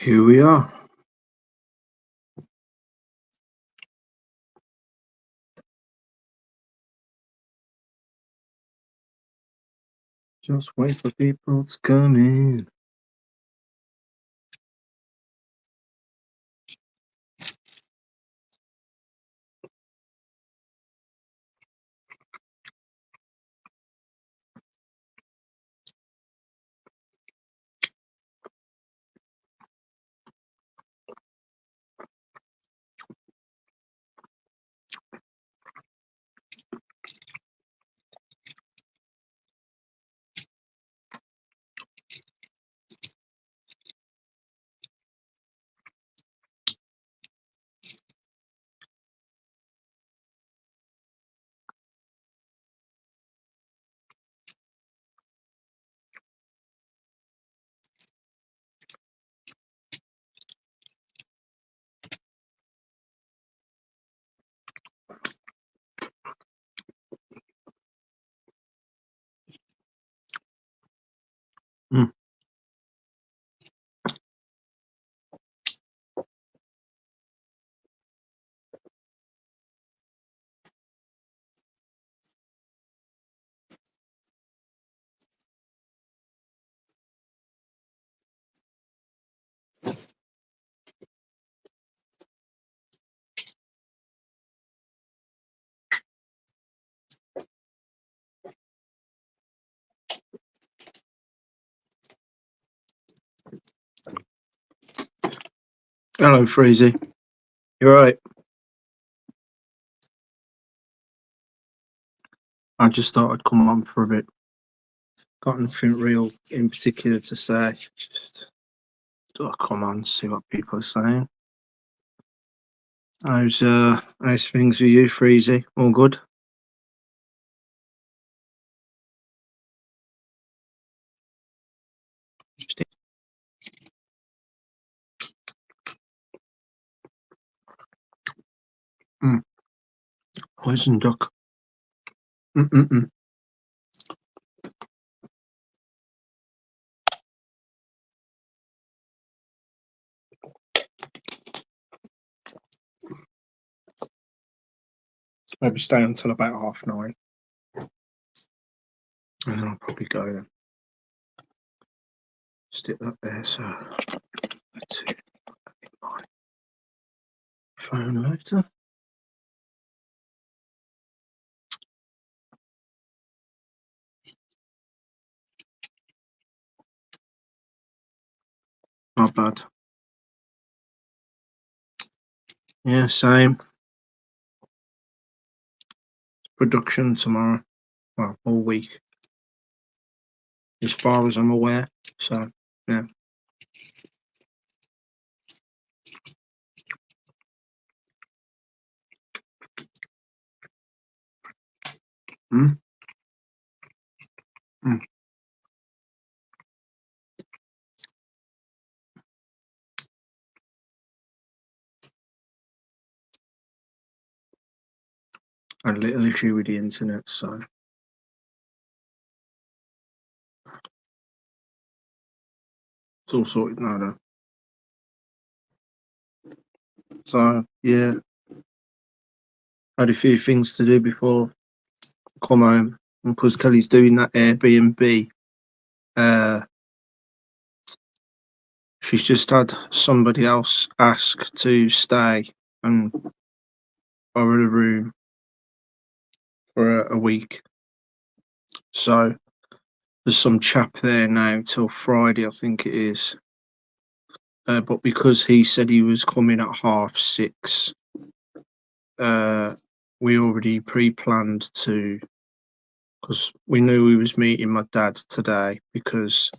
Here we are. Just wait for people to come in. Mm. Hello, Freezy. You're right. I just thought I'd come on for a bit. Got nothing real in particular to say. Just thought I'd come on, see what people are saying. How's things with you, Freezy? All good? Mm. Poison duck. Mm-mm-mm. Maybe stay until about 9:30. And then I'll probably go then. Stick that there, so let's see. My phone later. Not bad. Yeah, same. Production tomorrow. Well, all week, as far as I'm aware. So, yeah. Mm. Mm. I had a little issue with the internet, so it's all sorted now, though. So, yeah, had a few things to do before I come home. And because Kelly's doing that Airbnb, she's just had somebody else ask to stay and borrow a room for a week. So, there's some chap there now till Friday, I think it is. But because he said he was coming at 6:30, we already pre-planned to, because we knew we was meeting my dad today, because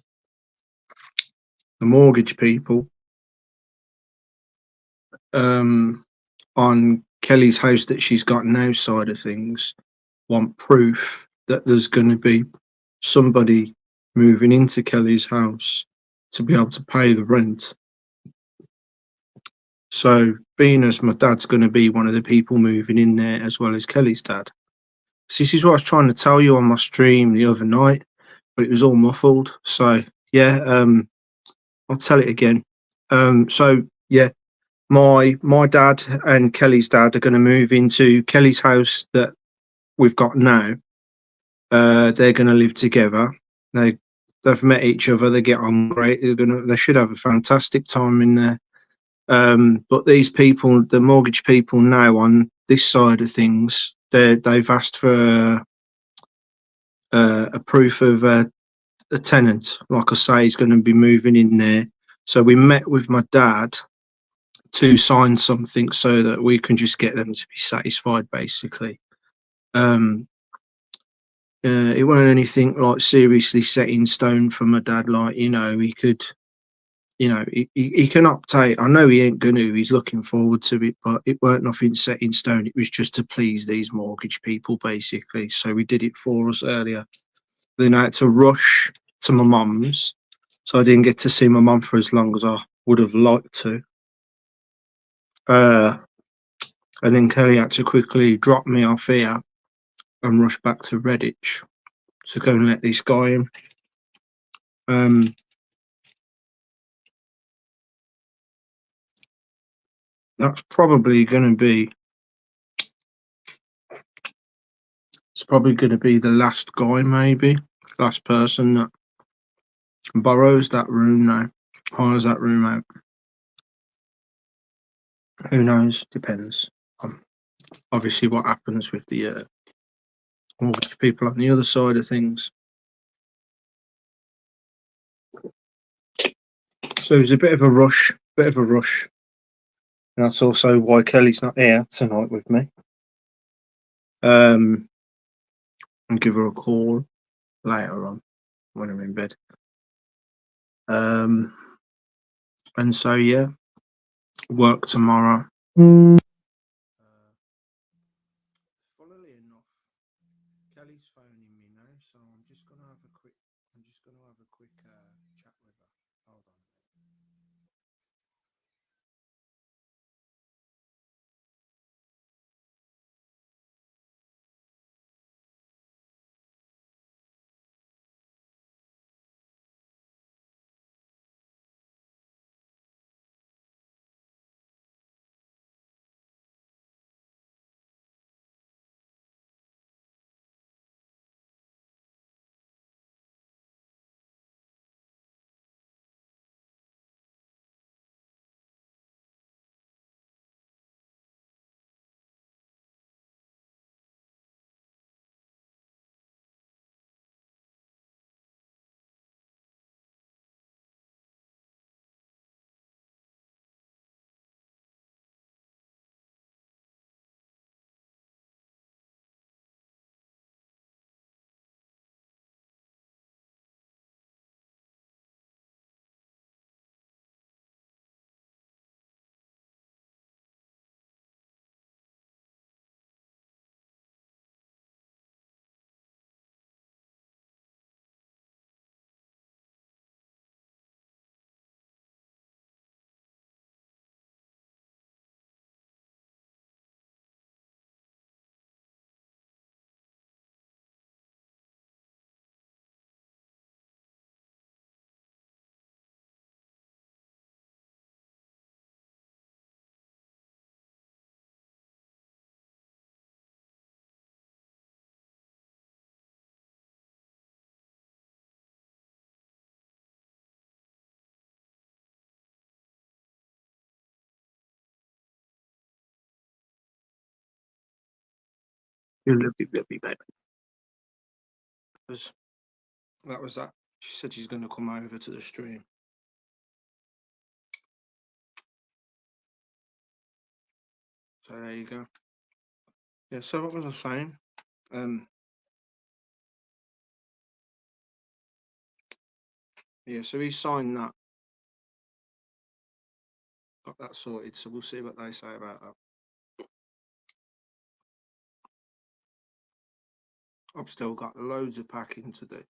the mortgage people on Kelly's house that she's got now side of things want proof that there's going to be somebody moving into Kelly's house to be able to pay the rent. So, being as my dad's going to be one of the people moving in there as well as Kelly's dad. So this is what I was trying to tell you on my stream the other night, but it was all muffled. So yeah, I'll tell it again. So yeah, my dad and Kelly's dad are going to move into Kelly's house that we've got now. They're going to live together. They've met each other. They get on great. They should have a fantastic time in there. But these people, the mortgage people now on this side of things, they've asked for a proof of a tenant. Like I say, he's going to be moving in there. So we met with my dad to sign something so that we can just get them to be satisfied, basically. Um, it weren't anything like seriously set in stone for my dad. Like, he could, he can update. I know he ain't gonna. He's looking forward to it, but it weren't nothing set in stone. It was just to please these mortgage people, basically. So we did it for us earlier. Then I had to rush to my mum's, so I didn't get to see my mum for as long as I would have liked to. Uh, and then Kelly had to quickly drop me off here and rush back to Redditch to go and let this guy in. Um, that's probably going to be. It's probably going to be the last guy, maybe last person that borrows that room now, hires that room out. Who knows? Depends on obviously what happens with the mortgage people on the other side of things. So it was a bit of a rush, and that's also why Kelly's not here tonight with me. And give her a call later on when I'm in bed. Um, and so yeah, work tomorrow. Funnily enough, Kelly's phoning me now, so I'm just gonna have a quick. I'm just gonna have a quick chat with her. Hold on. You'll be back. That was that. She said she's going to come over to the stream. So there you go. Yeah. So what was I saying? Yeah. So he signed that, got that sorted. So we'll see what they say about that. I've still got loads of packing to do.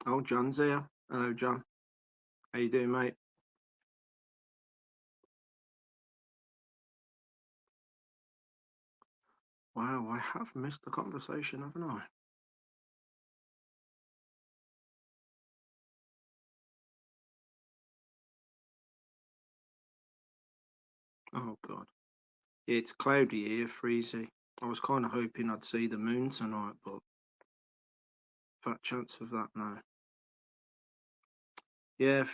Oh, John's here. Hello, John. How you doing, mate? Wow, I have missed the conversation, haven't I? Oh God. Yeah, it's cloudy here, freezy. I was kind of hoping I'd see the moon tonight, but fat chance of that now. Yeah,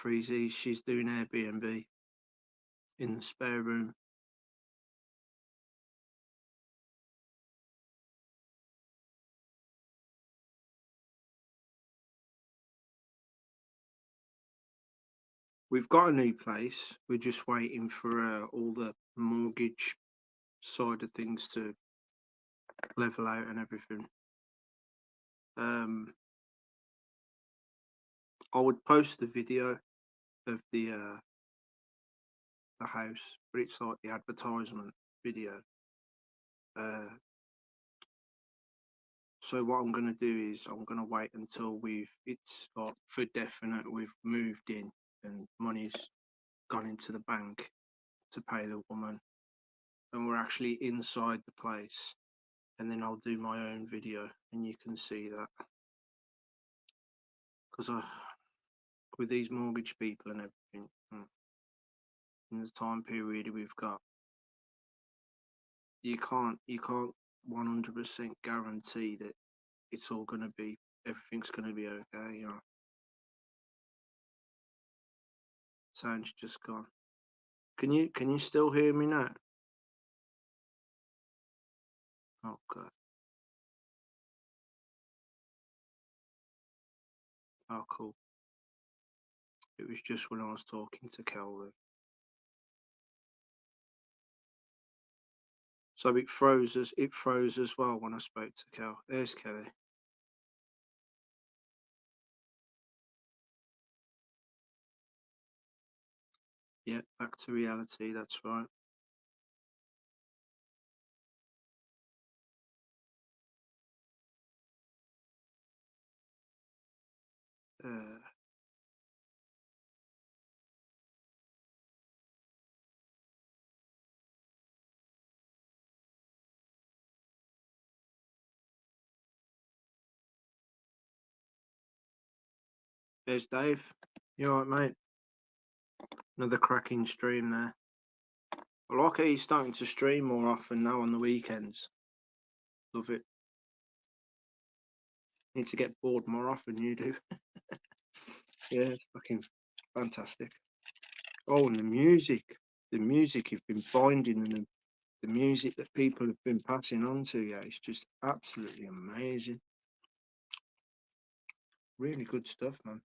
Freezy, she's doing Airbnb in the spare room. We've got a new place. We're just waiting for all the mortgage side of things to level out and everything. Um, I would post the video of the house, but it's like the advertisement video. Uh, so what I'm gonna do is I'm gonna wait until it's like for definite we've moved in and money's gone into the bank to pay the woman, and we're actually inside the place, and then I'll do my own video, and you can see that because I with these mortgage people and everything, in the time period we've got, you can't 100% guarantee that it's all going to be everything's going to be okay. Sound's just gone. Can you still hear me now? Oh God. Oh cool. It was just when I was talking to Kelvin. So it froze as well when I spoke to Kel. There's Kelly. Yeah, back to reality, that's right. Uh, there's Dave. You alright, mate? Another cracking stream there. I like how he's starting to stream more often now on the weekends. Love it. Need to get bored more often, you do. Yeah, it's fucking fantastic. Oh, and the music. The music you've been finding and the music that people have been passing on to you, it's just absolutely amazing. Really good stuff, man.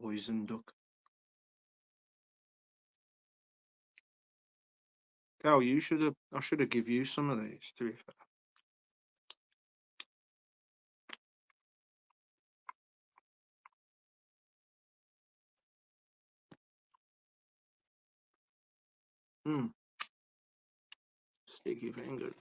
Poison duck. Cal, I should have give you some of these, to be fair. Hmm, sticky fingers.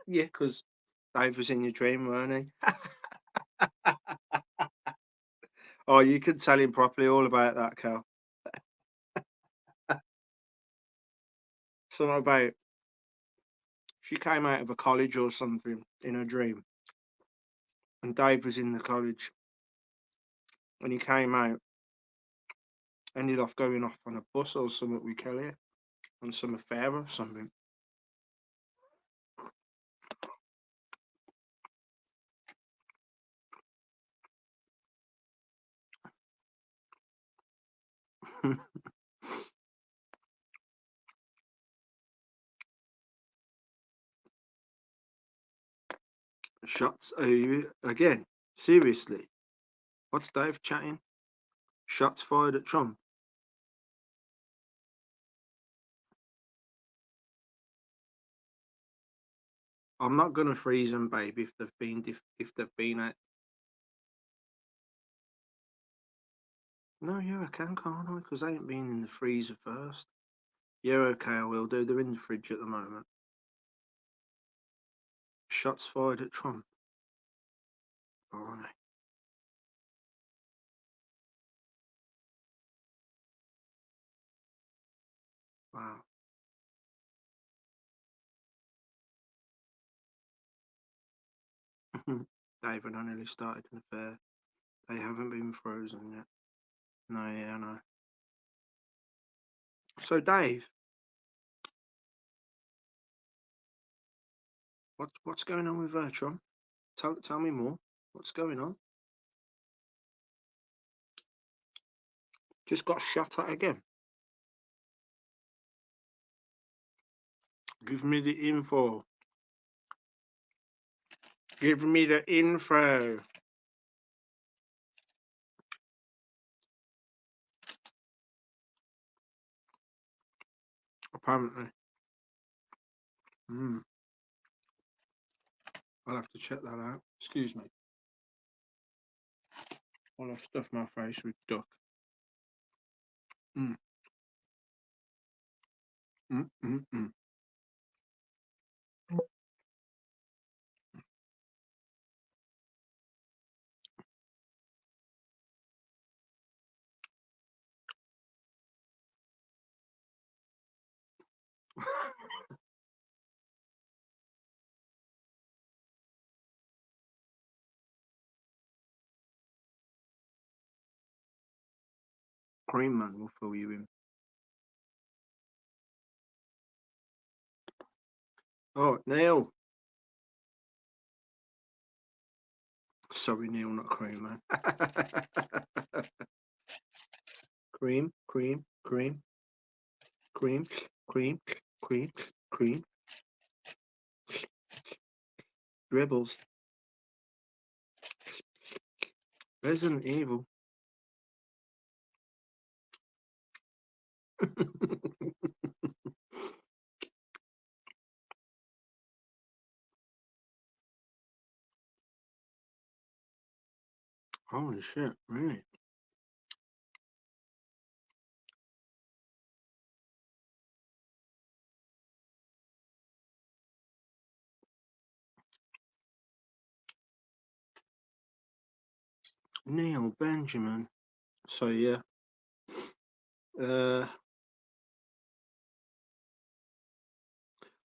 Yeah, because Dave was in your dream, weren't he? Oh, you could tell him properly all about that, Cal. Something about she came out of a college or something in her dream, and Dave was in the college, and he came out, ended off going off on a bus or something with Kelly on some affair or something. Shots again. Seriously, what's Dave chatting? Shots fired at Trump. I'm not gonna freeze them, babe, if they've been out. No, yeah, I can't I? Because they ain't been in the freezer first. Yeah, okay, I will do. They're in the fridge at the moment. Shots fired at Trump. Alright. Wow. David, I nearly started an affair. They haven't been frozen yet. No, yeah, I know. So, Dave, what's going on with Trump? Tell me more. What's going on? Just got shot at again. Give me the info. Give me the info. Apparently. Hmm. I'll have to check that out. Excuse me. While I stuff my face with duck. Mm. Mm, mm, mm. Cream man will fill you in. Oh, Neil. Sorry, Neil, not cream man. Cream, cream, cream, cream, cream, cream, cream. Rebels. Resident Evil. Holy shit, really? Neil Benjamin. So yeah. Uh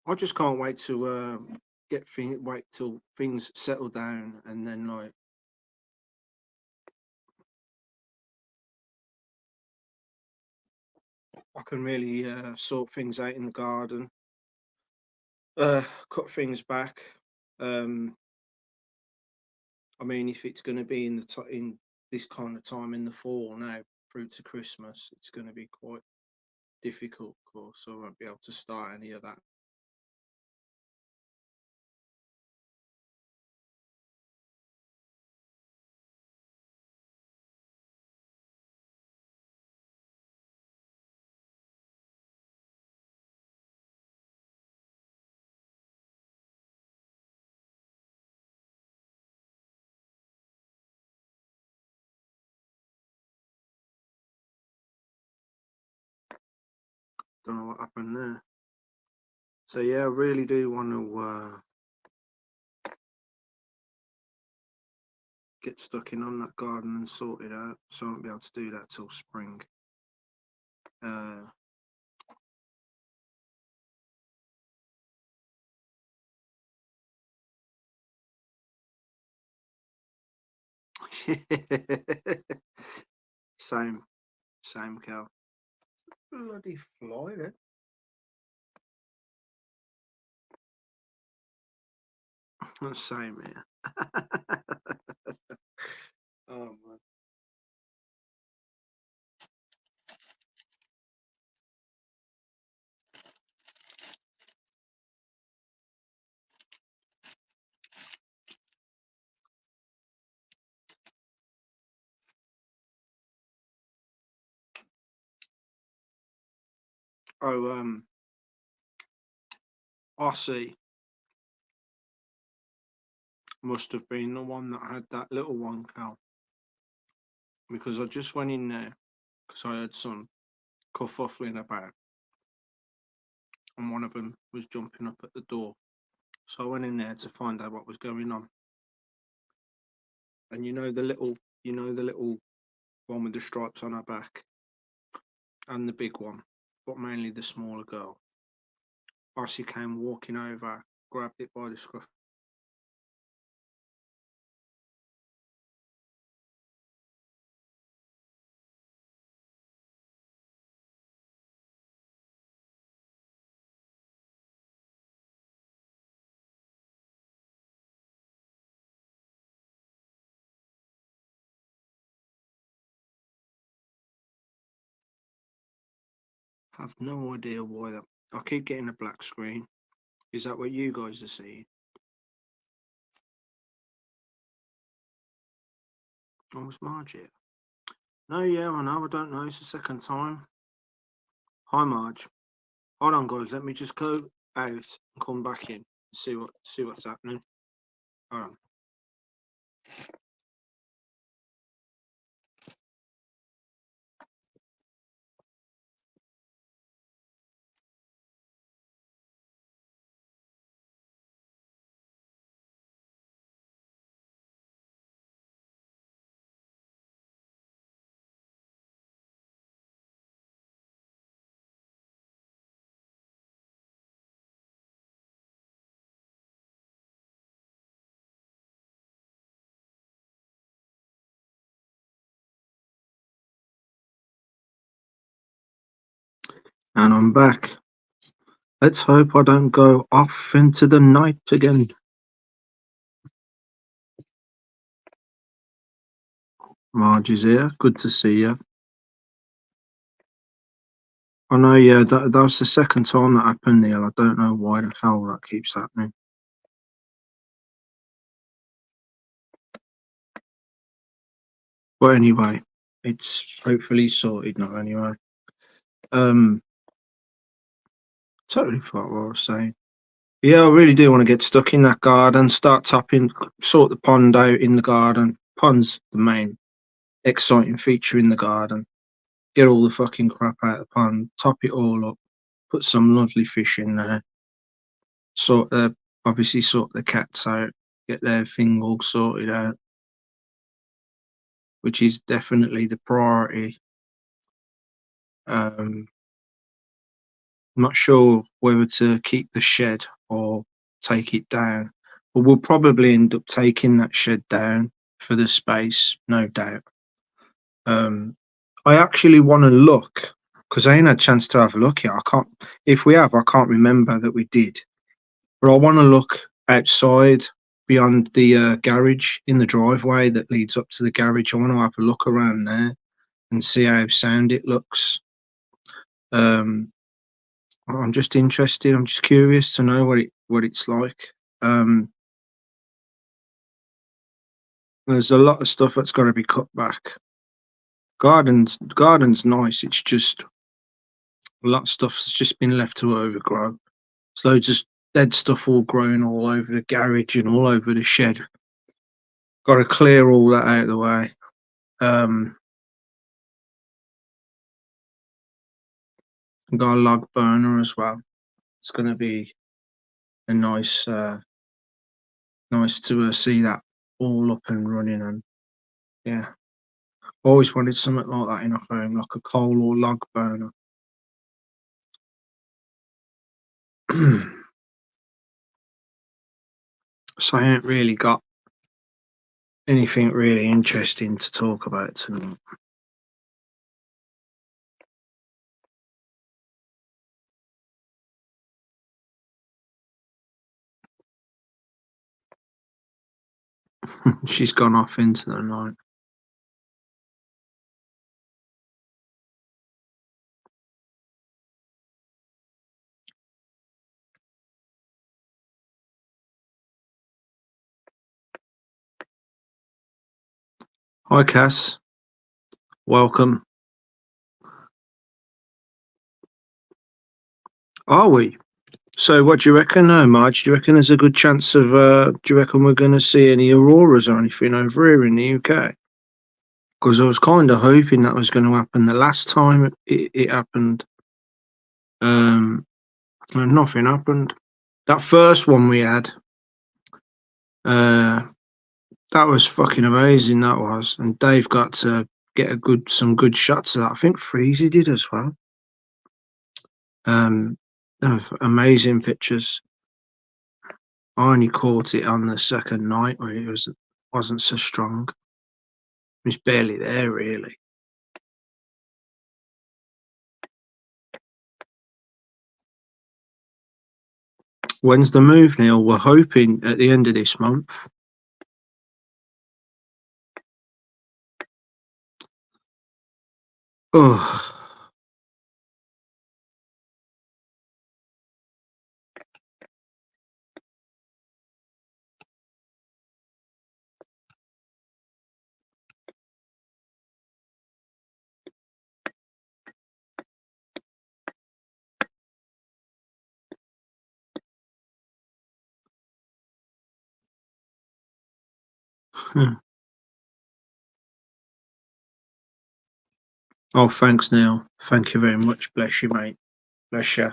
I just can't wait to wait till things settle down and then like I can really sort things out in the garden, cut things back. Um, I mean, if it's going to be in this kind of time in the fall now through to Christmas, it's going to be quite difficult. Of course, so I won't be able to start any of that. Don't know what happened there. So yeah, I really do want to get stuck in on that garden and sort it out. So I won't be able to do that till spring. Uh, same, same cow. Bloody fly then. Same here. Oh man. Oh, I see. Must have been the one that had that little one, Cal, because I just went in there because I heard some kerfuffling about, and one of them was jumping up at the door. So I went in there to find out what was going on. And the little one with the stripes on her back, and the big one, but mainly the smaller girl. Ossie came walking over, grabbed it by the scruff. Have no idea why that. I keep getting a black screen. Is that what you guys are seeing? Oh, it's Marge here. No, yeah, I know. I don't know. It's the second time. Hi, Marge. Hold on, guys. Let me just go out and come back in. See what's happening. Hold on. And I'm back. Let's hope I don't go off into the night again. Marge is here. Good to see you. I know, yeah, that was the second time that happened, Neil. I don't know why the hell that keeps happening. But anyway, it's hopefully sorted now anyway. Um, totally forgot what I was saying. Yeah, I really do want to get stuck in that garden, start tapping, sort the pond out in the garden. Pond's the main exciting feature in the garden. Get all the fucking crap out of the pond, top it all up, put some lovely fish in there. Obviously sort the cats out, get their thing all sorted out, which is definitely the priority. I'm not sure whether to keep the shed or take it down, but we'll probably end up taking that shed down for the space, no doubt. I actually want to look because I ain't had a chance to have a look yet. I can't. If we have, I can't remember that we did. But I want to look outside beyond the garage in the driveway that leads up to the garage. I want to have a look around there and see how sound it looks. Um, I'm just interested. I'm just curious to know what it's like. Um, there's a lot of stuff that's got to be cut back. Garden's nice. It's just a lot of stuff's just been left to overgrow. There's loads of dead stuff all growing all over the garage and all over the shed. Got to clear all that out of the way. Um, got a log burner as well. It's going to be a nice to see that all up and running. And yeah, always wanted something like that in a home, like a coal or log burner. So I ain't really got anything really interesting to talk about tonight. She's gone off into the night. Hi, Cass. Welcome. Are we? So, what do you reckon, Marge? Do you reckon there's a good chance of? Do you reckon we're going to see any auroras or anything over here in the UK? Because I was kind of hoping that was going to happen the last time it happened. Um, and nothing happened. That first one we had, uh, that was fucking amazing. That was, and Dave got to get some good shots of that. I think Freezy did as well. Amazing pictures. I only caught it on the second night where it wasn't so strong. It was barely there really. When's the move, Neil? We're hoping at the end of this month. Oh, hmm. Oh, thanks, Neil. Thank you very much. Bless you, mate. Bless you.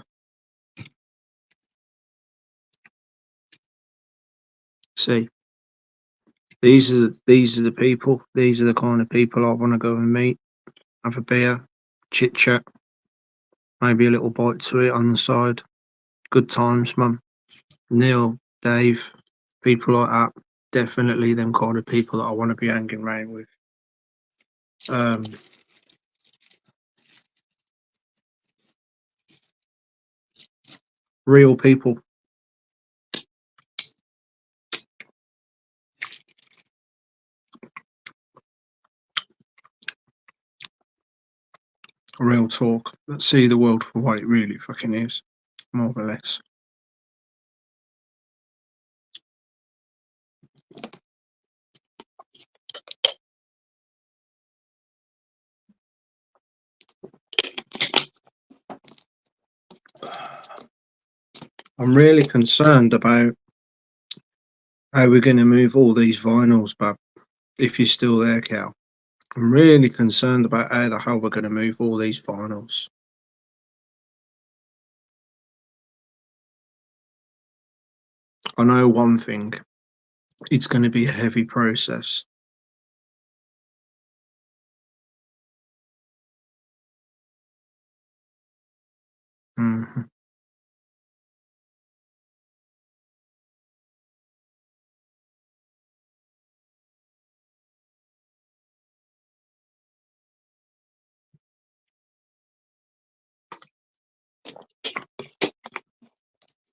See, these are the people. These are the kind of people I want to go and meet. Have a beer, chit chat, maybe a little bite to eat on the side. Good times, mum. Neil, Dave, people like that. Definitely them kind of people that I want to be hanging around with. Um, Real people. Real talk. Let's see the world for what it really fucking is, more or less. I'm really concerned about how we're going to move all these vinyls, but if you're still there, Cal, I'm really concerned about how the hell we're going to move all these vinyls. I know one thing, it's going to be a heavy process. Mhm.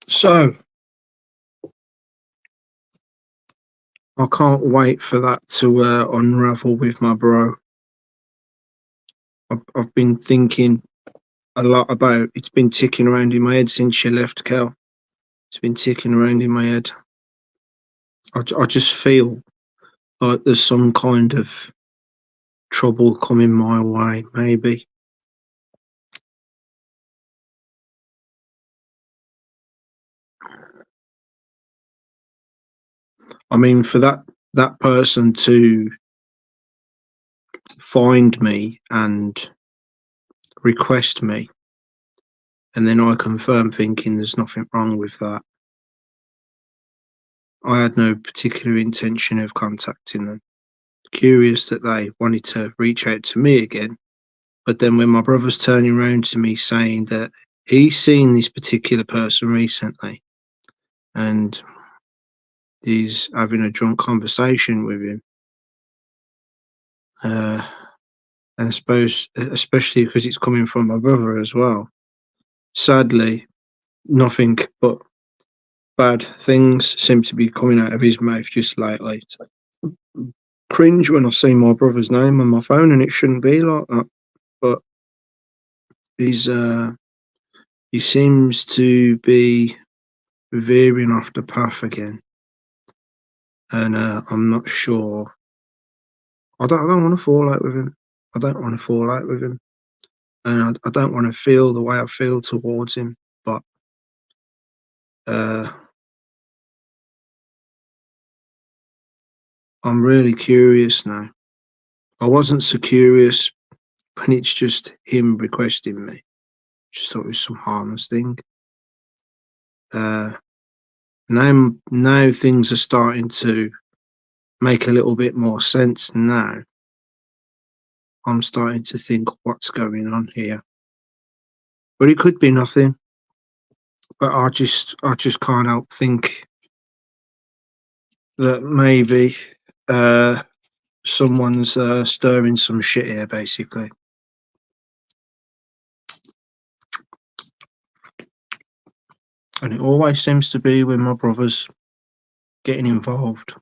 So, I can't wait for that to unravel with my bro. I've been thinking a lot about it's been ticking around in my head since you left, Cal. It's been ticking around in my head. I just feel like there's some kind of trouble coming my way, maybe. I mean, for that person to find me and request me, and then I confirm thinking there's nothing wrong with that. I had no particular intention of contacting them. Curious that they wanted to reach out to me again, but then when my brother's turning around to me saying that he's seen this particular person recently and he's having a drunk conversation with him, uh, and I suppose especially because it's coming from my brother as well. Sadly, nothing but bad things seem to be coming out of his mouth just lately. Cringe when I see my brother's name on my phone, and it shouldn't be like that. But he's he seems to be veering off the path again, and I'm not sure. I don't want to fall out with him. I don't want to fall out with him, and I don't want to feel the way I feel towards him. But Uh, I'm really curious now. I wasn't so curious when it's just him requesting me. Just thought it was some harmless thing. Uh, now things are starting to make a little bit more sense now. I'm starting to think what's going on here. But it could be nothing. But I just can't help think that maybe uh, someone's stirring some shit here, basically. And it always seems to be when my brother's getting involved.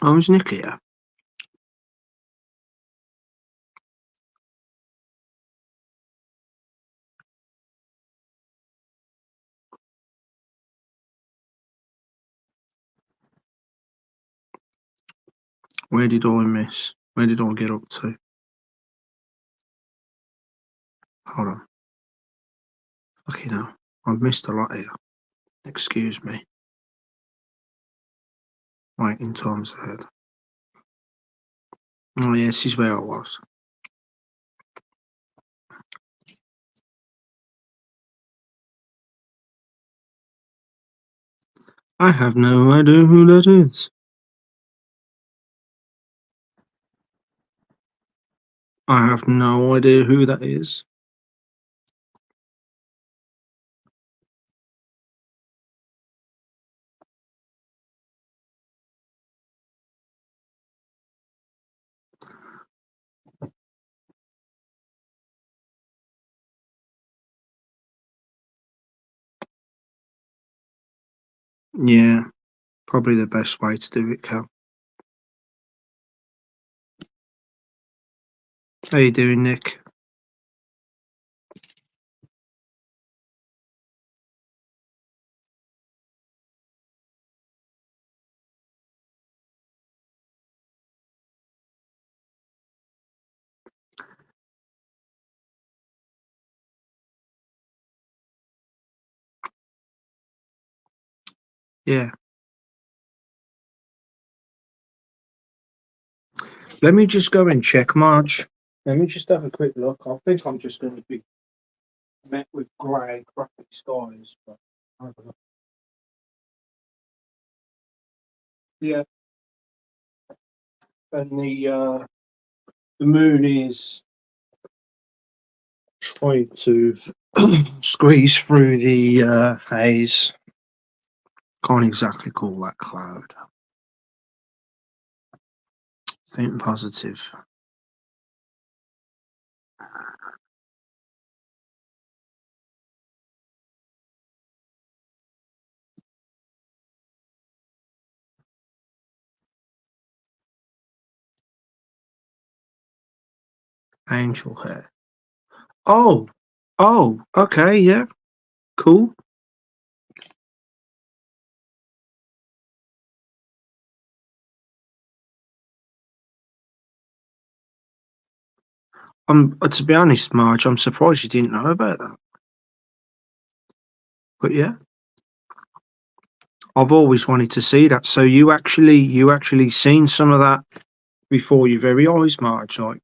Oh, is Nick here? Where did I miss? Where did I get up to? Hold on. Okay, now I've missed a lot here. Excuse me. Waiting times ahead. Oh, yeah, this is where I was. I have no idea who that is. I have no idea who that is. Yeah, probably the best way to do it, Cal. How you doing, Nick? Yeah. Let me just go and check, Marge. Let me just have a quick look. I think I'm just going to be met with grey, crappy skies, but I don't know. Yeah, and the moon is trying to squeeze through the haze. Can't exactly call that cloud. Think positive. Angel hair. Oh, oh, okay, yeah, cool. To be honest, Marge, I'm surprised you didn't know about that. But yeah, I've always wanted to see that. So you actually seen some of that before your very eyes, Marge. Like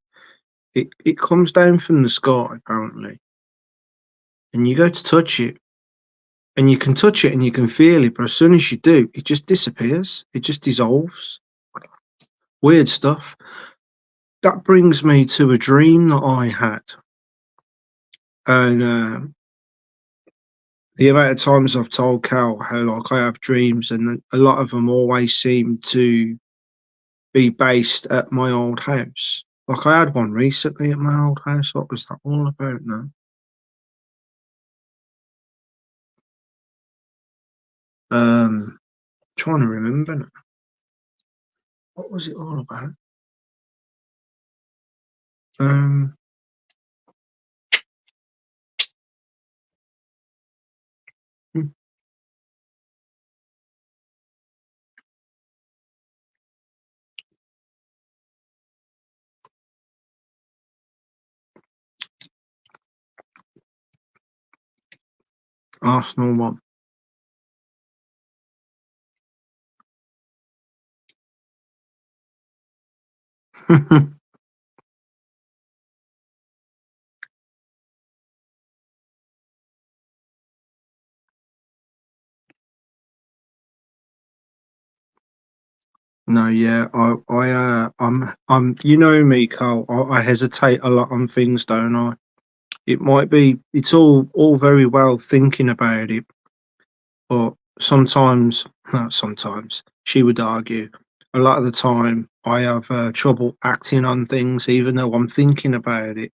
it comes down from the sky apparently, and you go to touch it, and you can touch it and you can feel it, but as soon as you do, it just disappears. It just dissolves. Weird stuff. That brings me to a dream that I had, and the amount of times I've told Cal how like I have dreams, and a lot of them always seem to be based at my old house. Like I had one recently at my old house. What was that all about now? Trying to remember now. What was it all about? Um, hmm, Arsenal won. No, yeah, you know me, Carl. I hesitate a lot on things, don't I? It might be, it's all very well thinking about it, but sometimes, not sometimes, she would argue, a lot of the time, I have trouble acting on things, even though I'm thinking about it.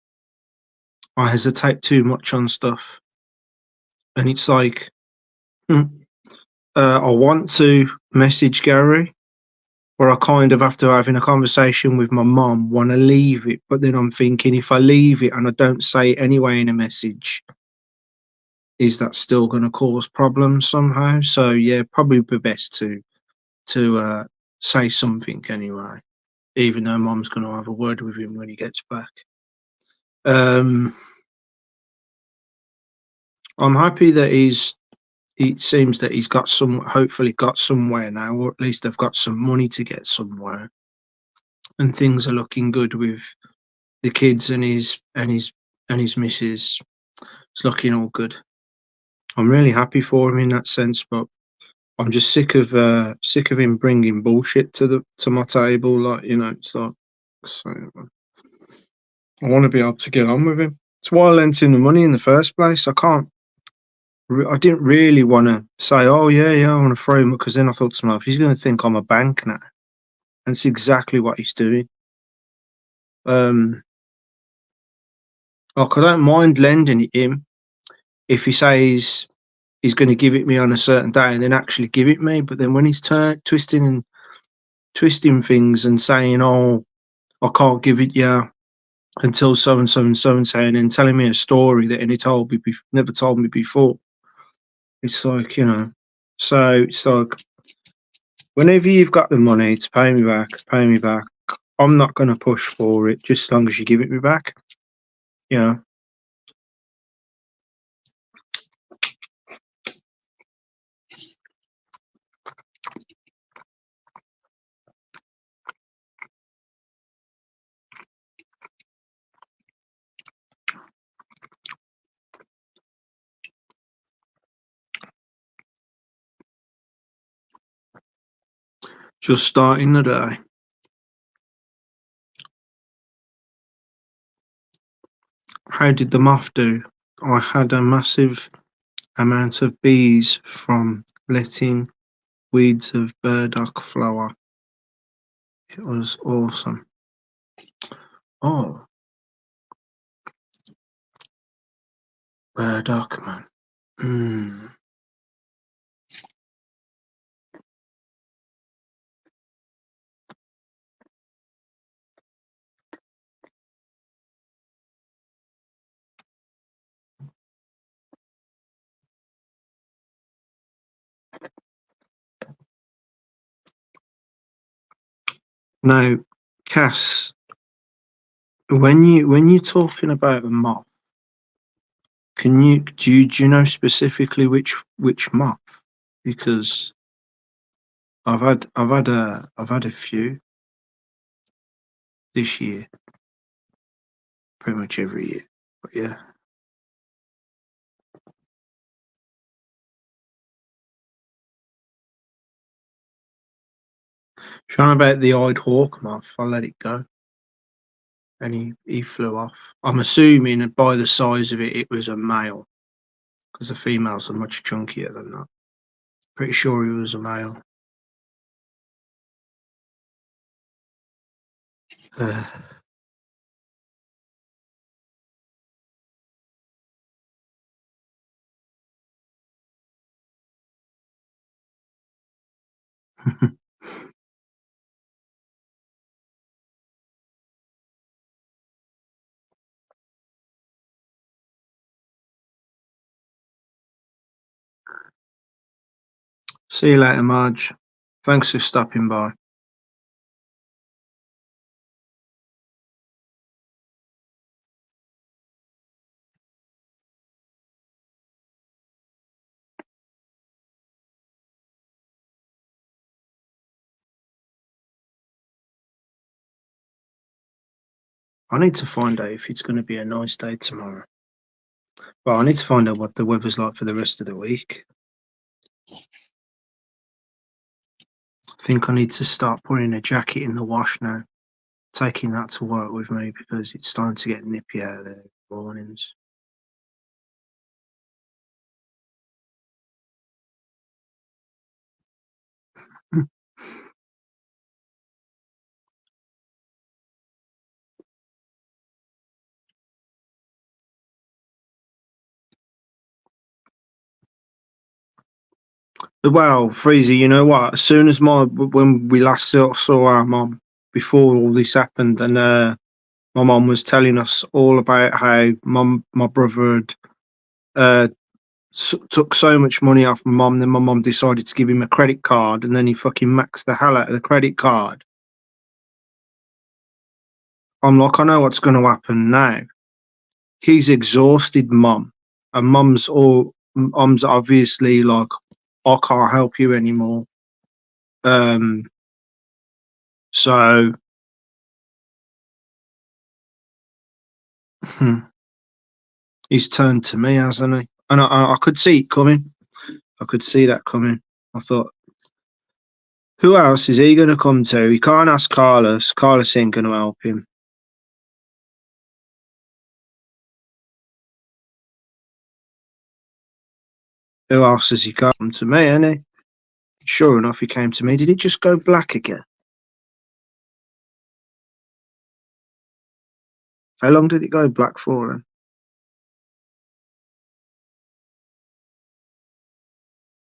I hesitate too much on stuff, and it's like, hmm, I want to message Gary, or I kind of, after having a conversation with my mum, want to leave it. But then I'm thinking, if I leave it and I don't say it anyway in a message, is that still going to cause problems somehow? So yeah, probably be best to say something anyway, even though mum's going to have a word with him when he gets back. Um, I'm happy that it seems that he's got hopefully got somewhere now, or at least they've got some money to get somewhere, and things are looking good with the kids and his missus. It's looking all good. I'm really happy for him in that sense, but I'm just sick of him bringing bullshit to my table. Like, it's like, so I want to be able to get on with him. It's why I lent him the money in the first place. I didn't really want to say, oh yeah, yeah, I want to throw him, because then I thought to myself, he's going to think I'm a bank now, and it's exactly what he's doing. Um, like, I don't mind lending it him if he says he's going to give it me on a certain day and then actually give it me. But then when he's twisting things and saying, "Oh, I can't give it you until so and so and so and so," and then telling me a story that never told me before, it's like, So it's like, whenever you've got the money to pay me back, pay me back. I'm not going to push for it, just as long as you give it me back. You know. Just starting the day. How did the moth do? I had a massive amount of bees from letting weeds of burdock flower. It was awesome. Oh, burdock, man. Mm. Now, Cass, when you're talking about a moth, do you know specifically which moth? Because I've had a few this year, pretty much every year. But yeah, trying about the eyed hawk moth, I let it go, and he flew off. I'm assuming that by the size of it, it was a male, because the females are much chunkier than that. Pretty sure he was a male. Uh, See you later, Marge. Thanks for stopping by. I need to find out if it's going to be a nice day tomorrow. Well, I need to find out what the weather's like for the rest of the week. I think I need to start putting a jacket in the wash now, taking that to work with me because it's starting to get nippy out there in the mornings. Well, Freezy, you know what? As soon as when we last saw our mum before all this happened, and my mum was telling us all about how my brother had uh, took so much money off my mum, then my mum decided to give him a credit card, and then he fucking maxed the hell out of the credit card. I'm like, I know what's going to happen now. He's exhausted mum, and mum's obviously like, I can't help you anymore. Um, so he's turned to me, hasn't he? And I could see it coming. I could see that coming. I thought, who else is he going to come to? He can't ask Carlos. Carlos ain't going to help him. Who else has he come to me, ain't he? Sure enough, he came to me. Did it just go black again? How long did it go black for then?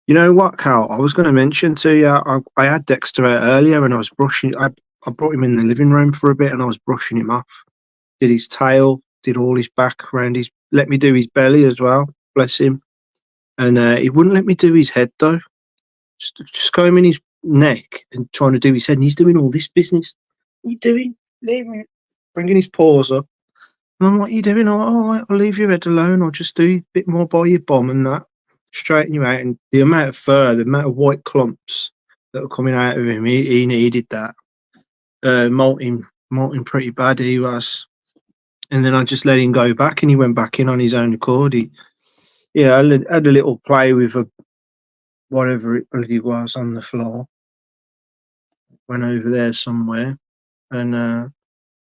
You know what, Cal? I was going to mention to you, I had Dexter out earlier and I was brushing. I brought him in the living room for a bit and I was brushing him off. Did his tail, did all his back around his. Let me do his belly as well. Bless him. And he wouldn't let me do his head though. Just combing his neck and trying to do his head. And he's doing all this business. What are you doing? Leave me. Bringing his paws up. And I'm like, what are you doing? I'm like, all right, I'll leave your head alone. I'll just do a bit more by your bum and that. Straighten you out. And the amount of fur, the amount of white clumps that were coming out of him, he needed that. Molting pretty bad he was. And then I just let him go back and he went back in on his own accord. I had a little play with whatever it bloody was on the floor. Went over there somewhere and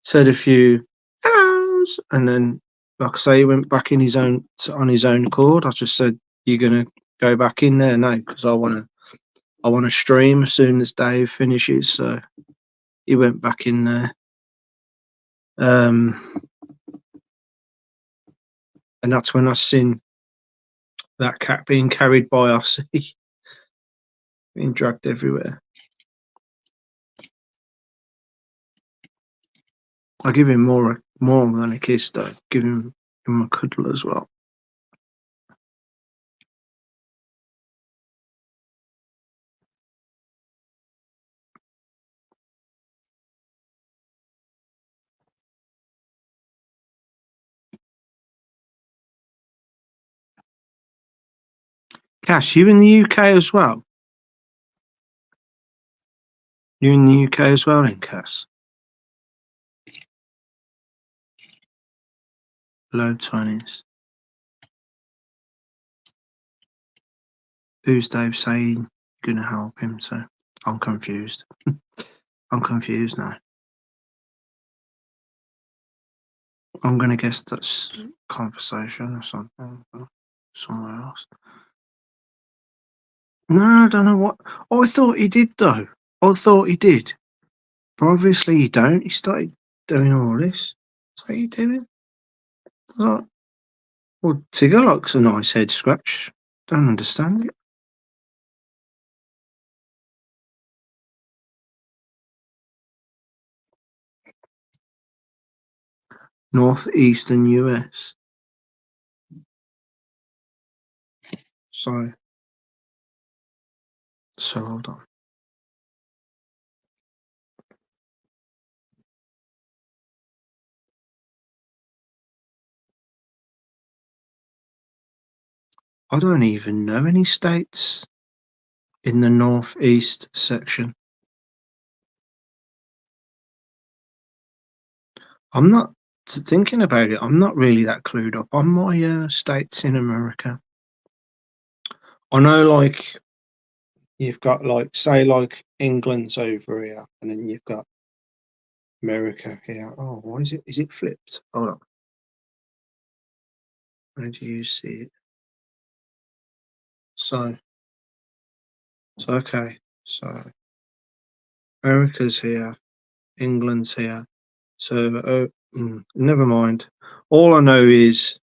said a few hellos, and then, like I say, he went back in on his own accord. I just said, "You're gonna go back in there now because I want to stream as soon as Dave finishes." So he went back in there, um, and that's when I seen that cat being carried by Ossie, being dragged everywhere. I give him more than a kiss though. Give him a cuddle as well. Cash, you in the UK as well? You in the UK as well, then, Cass? Low 20s. Who's Dave saying gonna help him? So I'm confused. I'm confused now. I'm gonna guess that's conversation or something somewhere else. No, I don't know what. Oh, I thought he did though. I thought he did, but obviously he don't. He started doing all this. So what are you doing? I was like, well, Tigger likes a nice head scratch. Don't understand it. Northeastern US. So hold on. I don't even know any states in the northeast section. I'm not thinking about it, I'm not really that clued up on my states in America. I know, like, you've got, like, say, like, England's over here, and then you've got America here. Oh, why is it? Is it flipped? Hold on. Where do you see it? So, okay. So America's here, England's here. So, never mind. All I know is,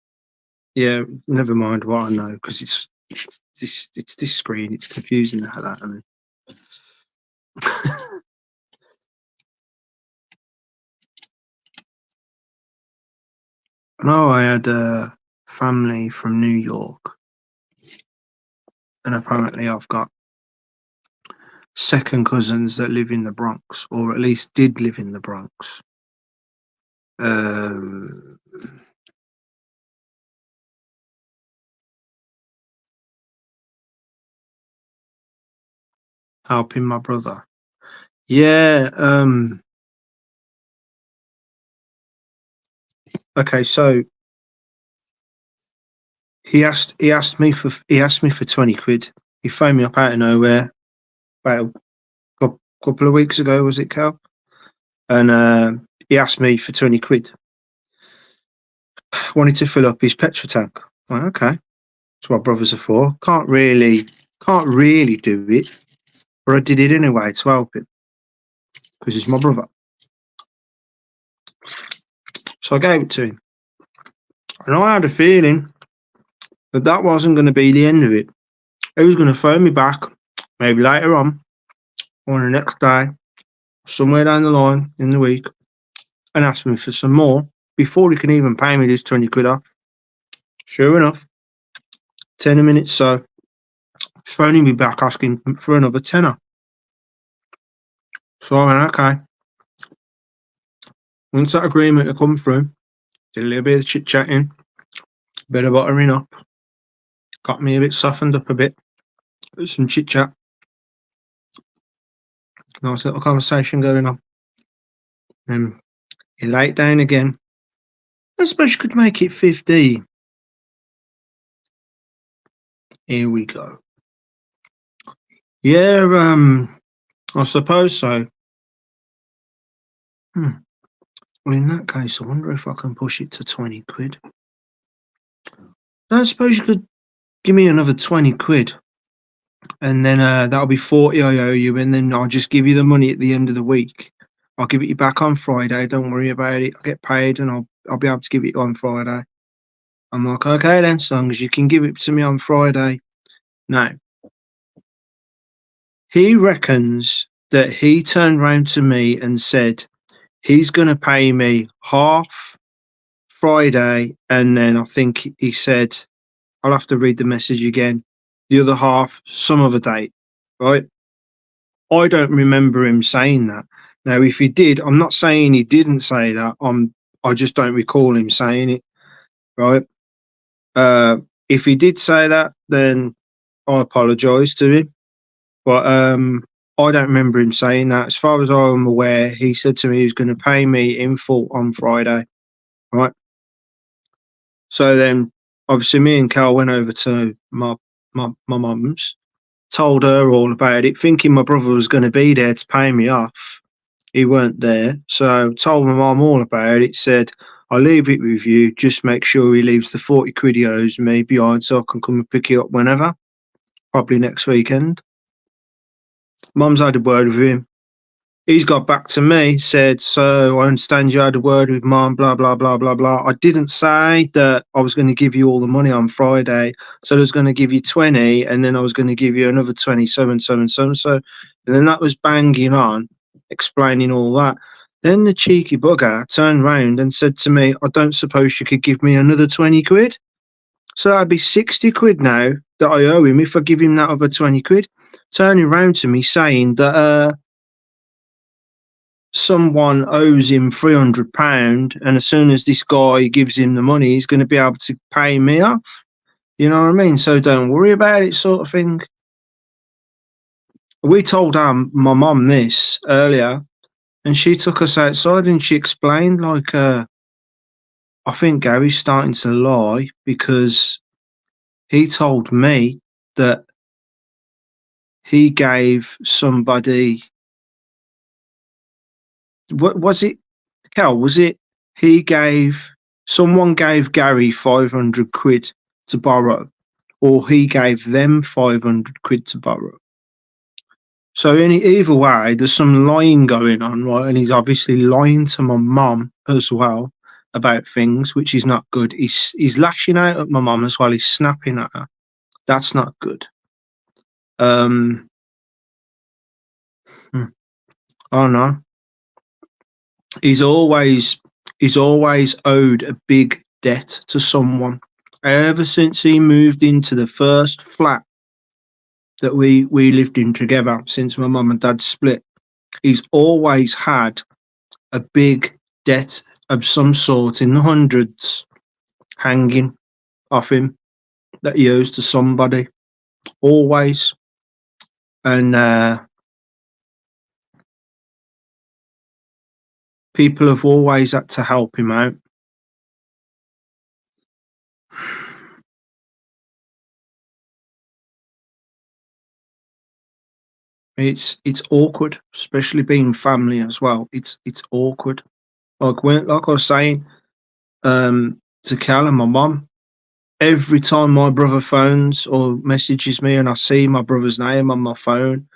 yeah, never mind what I know because it's this screen. It's confusing the hell out of me. I know I had a family from New York, and apparently I've got second cousins that live in the Bronx, or at least did live in the Bronx. Um, Helping my brother. Yeah. Okay. So he asked me for 20 quid. He phoned me up out of nowhere about a couple of weeks ago. Was it, Cal? And he asked me for 20 quid. Wanted to fill up his petrol tank. Well, okay, that's what brothers are for. Can't really do it, but I did it anyway to help him because he's my brother. So I gave it to him, and I had a feeling that that wasn't going to be the end of it. He was going to phone me back, maybe later on, or the next day, somewhere down the line in the week, and ask me for some more before he can even pay me this 20 quid off. Sure enough, 10 minutes so, he's phoning me back asking for another tenner. So I went, okay. Once that agreement had come through, did a little bit of chit chatting, a bit of buttering up, got me a bit softened up a bit, some chit chat, nice little conversation going on. Then he laid down again. I suppose you could make it 15. Here we go. Yeah, I suppose so. Well, in that case, I wonder if I can push it to 20 quid. I suppose you could give me another 20 quid, and then that'll be 40 I owe you, and then I'll just give you the money at the end of the week. I'll give it you back on Friday. Don't worry about it. I'll get paid, and I'll be able to give it on Friday. I'm like, okay then, so long as you can give it to me on Friday. No. He reckons that he turned round to me and said he's going to pay me half Friday, and then I think he said, I'll have to read the message again, the other half some other date, right? I don't remember him saying that. Now, if he did, I'm not saying he didn't say that. I just don't recall him saying it, right? If he did say that, then I apologise to him. But I don't remember him saying that. As far as I'm aware, he said to me he was going to pay me in full on Friday, right? So then, obviously, me and Cal went over to my mum's, told her all about it, thinking my brother was going to be there to pay me off. He weren't there, so told my mum all about it. Said, "I'll leave it with you. Just make sure he leaves the 40 quid he owes me behind, so I can come and pick it up whenever, probably next weekend." Mum's had a word with him. He's got back to me, said, "So I understand you had a word with mum, blah, blah, blah, blah, blah. I didn't say that I was going to give you all the money on Friday. So I was going to give you 20, and then I was going to give you another 20, so and so and so and so." And then that was banging on, explaining all that. Then the cheeky bugger turned round and said to me, "I don't suppose you could give me another 20 quid? So that'd be 60 quid now that I owe him if I give him that other 20 quid. Turning round to me saying that, someone owes him £300, and as soon as this guy gives him the money, he's going to be able to pay me off. You know what I mean? So don't worry about it, sort of thing. We told my mum this earlier, and she took us outside and she explained, like, I think Gary's starting to lie because he told me that he gave somebody. What was it? Cal, was it? He gave someone gave Gary 500 quid to borrow, or he gave them 500 quid to borrow. So either way, there's some lying going on, right? And he's obviously lying to my mum as well about things, which is not good. He's lashing out at my mum as well. He's snapping at her. That's not good. Um, hmm, I don't know. He's always he's always owed a big debt to someone. Ever since he moved into the first flat that we lived in together, since my mum and dad split, he's always had a big debt of some sort in the hundreds hanging off him that he owes to somebody. Always. And people have always had to help him out. It's awkward, especially being family as well. It's awkward. Like I was saying, to Cal and my mum, every time my brother phones or messages me and I see my brother's name on my phone,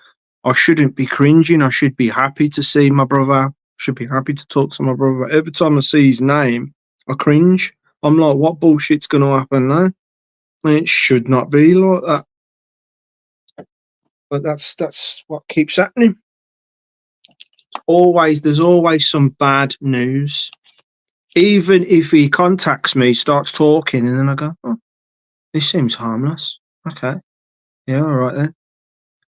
I shouldn't be cringing. I should be happy to see my brother. Should be happy to talk to my brother. Every time I see his name, I cringe. I'm like, what bullshit's going to happen now? And it should not be like that. But that's what keeps happening. There's always some bad news. Even if he contacts me, starts talking, and then I go, oh, this seems harmless. Okay, yeah, all right then.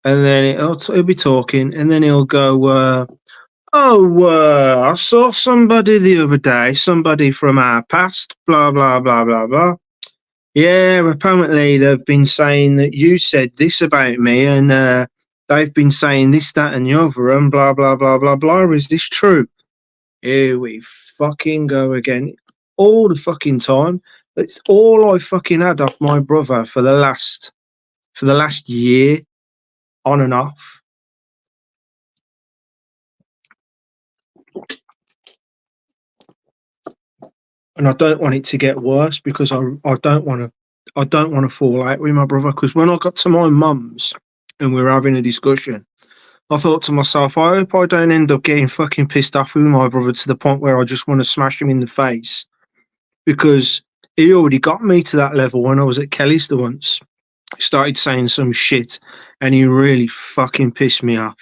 And then he'll be talking, and then he'll go, oh, I saw somebody the other day, somebody from our past, blah, blah, blah, blah, blah. Yeah, apparently they've been saying that you said this about me, and they've been saying this, that, and the other, and blah, blah, blah, blah, blah. Is this true? Here we fucking go again. All the fucking time. It's all I fucking had off my brother for the last year, on and off. And I don't want it to get worse because I don't want to fall out with my brother. Because when I got to my mum's and we were having a discussion, I thought to myself, I hope I don't end up getting fucking pissed off with my brother to the point where I just want to smash him in the face. Because he already got me to that level when I was at Kelly's the once. He started saying some shit and he really fucking pissed me off.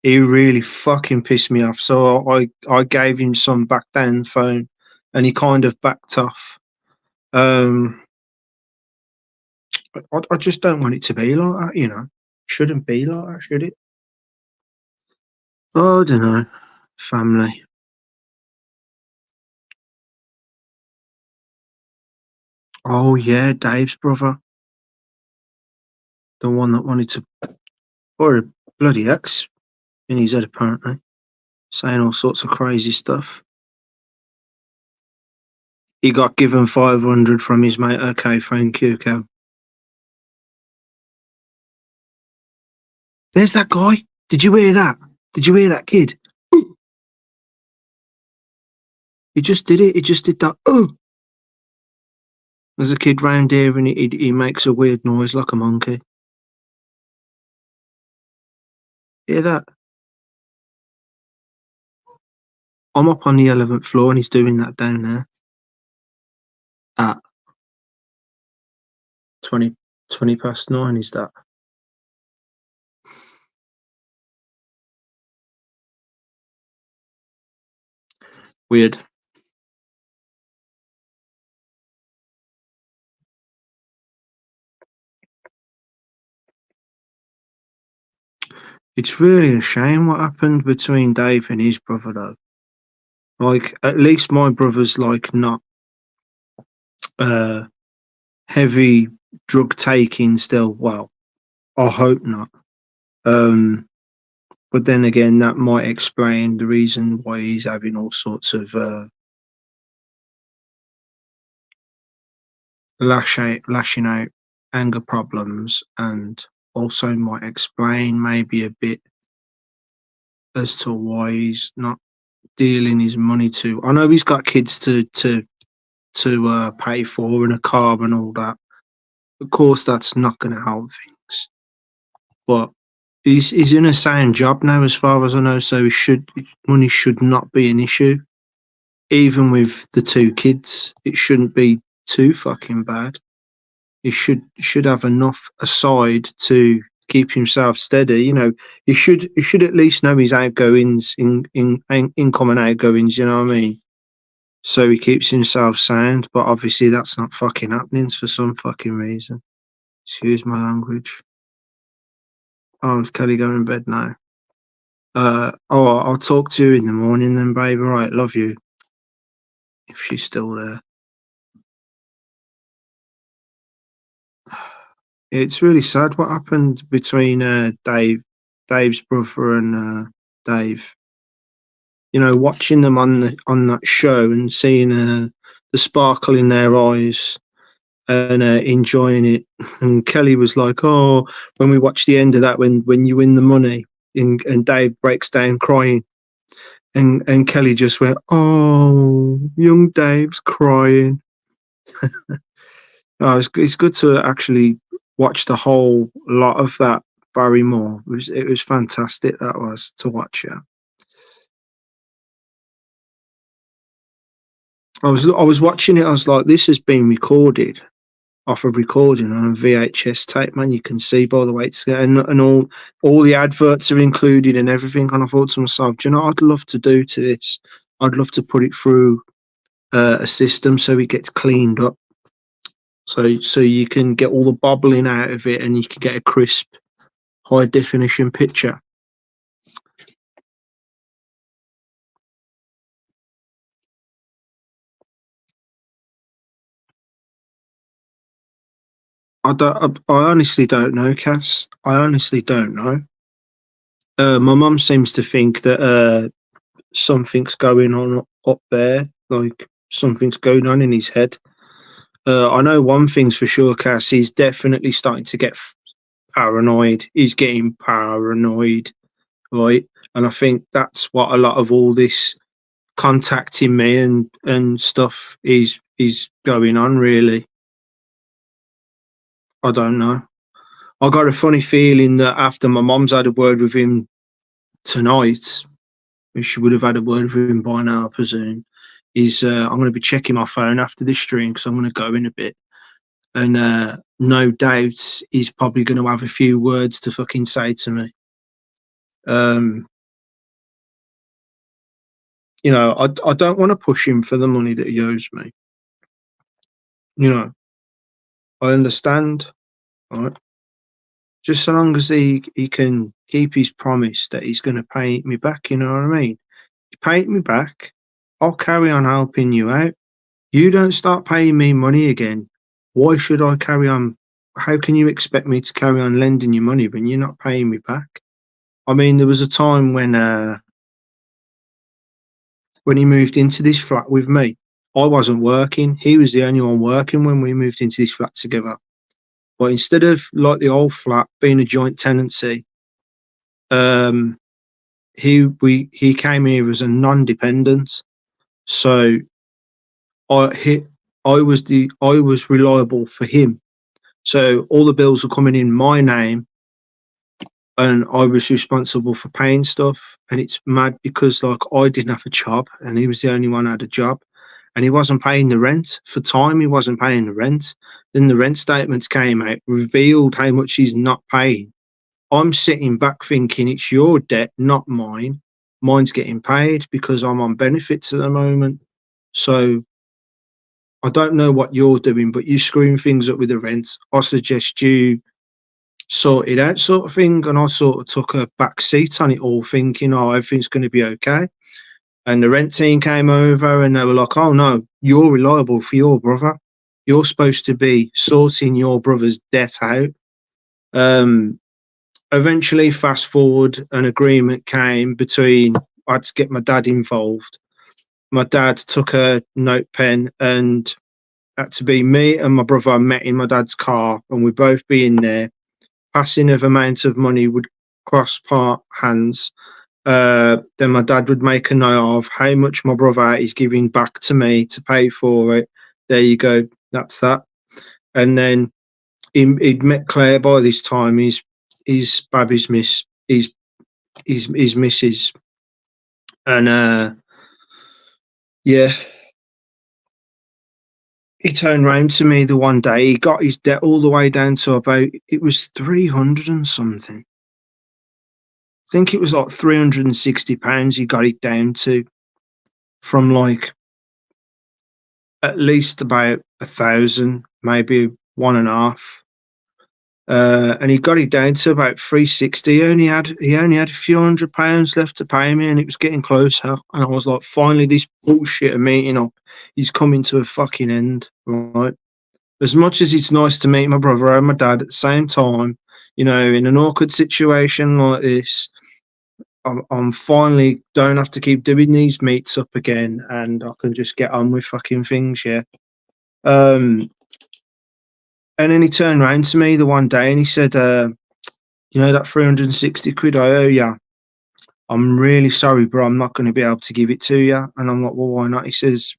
He really fucking pissed me off. So I gave him some back down the phone and he kind of backed off. I just don't want it to be like that, you know. Shouldn't be like that, should it? Oh, I don't know. Family. Oh yeah, Dave's brother. The one that wanted to or a bloody ex in his head apparently. Saying all sorts of crazy stuff. He got given 500 from his mate. Okay, thank you, Cal. There's that guy. Did you hear that? Did you hear that kid? He just did it. He just did that. Oh, there's a kid round here and he makes a weird noise like a monkey. Hear that? I'm up on the 11th floor and he's doing that down there at 20 past 9. Is that? Weird. It's really a shame what happened between Dave and his brother, though. Like, at least my brother's like not uh heavy drug taking still. Well, I hope not. But then again, that might explain the reason why he's having all sorts of lashing out anger problems, and also might explain maybe a bit as to why he's not dealing his money to. I know he's got kids to pay for and a car and all that. Of course, that's not going to help things. But he's in a sound job now, as far as I know. So money should not be an issue. Even with the two kids, it shouldn't be too fucking bad. He should have enough aside to keep himself steady. He should at least know his outgoings, income and outgoings. You know what I mean? So he keeps himself sound. But obviously, that's not fucking happening for some fucking reason. Excuse my language. Oh, is Kelly going to bed now? I'll talk to you in the morning then, babe. All right, love you. If she's still there. It's really sad what happened between Dave's brother and Dave. Watching them on that show and seeing the sparkle in their eyes and enjoying it. And Kelly was like, "Oh," when we watched the end of that, when you win the money, and Dave breaks down crying, and Kelly just went, "Oh, young Dave's crying." Oh, it's good to actually watch the whole lot of that Barrymore. It was fantastic. That was to watch. Yeah, I was watching it. I was like, this has been recorded off of recording on a VHS tape. Man, you can see by the way it's and all the adverts are included and everything. And I thought to myself, do you know what I'd love to do to this? I'd love to put it through a system so it gets cleaned up. So you can get all the bobbling out of it and you can get a crisp, high definition picture. I honestly don't know, Cass. I honestly don't know. My mum seems to think that something's going on up there, like something's going on in his head. I know one thing's for sure, Cass. He's definitely starting to get paranoid. He's getting paranoid, right? And I think that's what a lot of all this contacting me and stuff is going on. Really, I don't know. I got a funny feeling that after my mum's had a word with him tonight, which she would have had a word with him by now, I presume, is I'm going to be checking my phone after this stream because I'm going to go in a bit. And no doubt he's probably going to have a few words to fucking say to me. Um, I don't want to push him for the money that he owes me. I understand, right? Just so long as he can keep his promise that he's going to pay me back, you know what I mean? You pay me back, I'll carry on helping you out. You don't start paying me money again. Why should I carry on? How can you expect me to carry on lending you money when you're not paying me back? I mean, there was a time when he moved into this flat with me. I wasn't working. He was the only one working when we moved into this flat together. But instead of like the old flat being a joint tenancy, um, he came here as a non-dependent. So I was reliable for him. So all the bills were coming in my name, and I was responsible for paying stuff. And it's mad because like I didn't have a job, and he was the only one who had a job, and he wasn't paying the rent for time. He wasn't paying the rent. Then the rent statements came out, revealed how much he's not paying. I'm sitting back thinking it's your debt, not mine. Mine's getting paid because I'm on benefits at the moment. So I don't know what you're doing, but you're screwing things up with the rent. I suggest you sort it out, sort of thing. And I sort of took a back seat on it all, thinking, oh, everything's going to be okay. And the rent team came over and they were like, oh, no, you're reliable for your brother. You're supposed to be sorting your brother's debt out. Eventually, fast forward, an agreement came between, I had to get my dad involved. My dad took a note pen and had to be me and my brother met in my dad's car, and we'd both be in there. Passing of amount of money would cross part hands. Then my dad would make a note of how much my brother is giving back to me to pay for it. There you go. That's that. And then he'd met Claire by this time. His baby's miss. His missus. And yeah, he turned round to me the one day. He got his debt all the way down to about, it was 300 and something. I think it was like £360 he got it down to, from like at least about 1,000, maybe one and a half. And he got it down to about 360. He only had a few £100 left to pay me, and it was getting closer. And I was like, finally, this bullshit of meeting up is coming to a fucking end, right? As much as it's nice to meet my brother and my dad at the same time, in an awkward situation like this, I'm finally don't have to keep doing these meets up again, and I can just get on with fucking things. Yeah. Um, and then he turned around to me the one day and he said, that 360 quid I owe you, I'm really sorry, bro. I'm not going to be able to give it to you. And I'm like, well, why not? He says,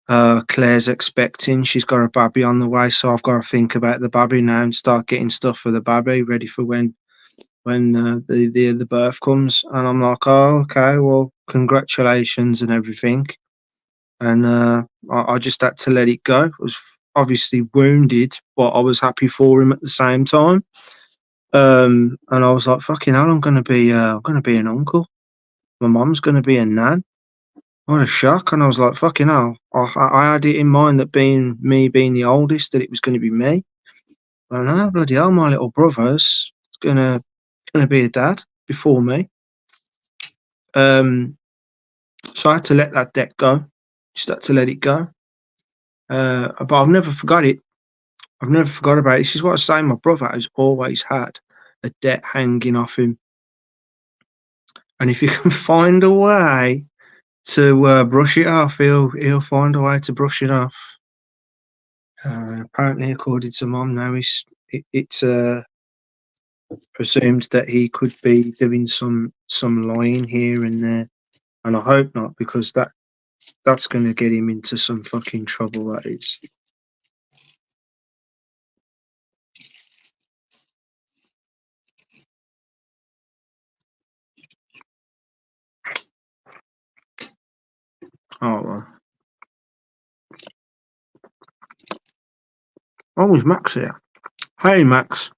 Claire's expecting. She's got a baby on the way, so I've got to think about the baby now and start getting stuff for the baby ready for when the birth comes. And I'm like, oh, okay, well, congratulations and everything. And I just had to let it go. I was obviously wounded, but I was happy for him at the same time. And I was like, fucking hell, I'm gonna be an uncle. My mom's gonna be a nan. What a shock! And I was like, fucking hell. I had it in mind that being the oldest, that it was going to be me. And now, bloody hell, my little brother's gonna be a dad before me. Um, so I had to let that debt go. Just had to let it go. But I've never forgot it. I've never forgot about it. This is what I was saying. My brother has always had a debt hanging off him. And if you can find a way to brush it off, he'll find a way to brush it off. Apparently, according to Mum, now it's presumed that he could be doing some lying here and there, and I hope not, because that's going to get him into some fucking trouble. That is. Oh well. Oh, is Max here? Hey, Max.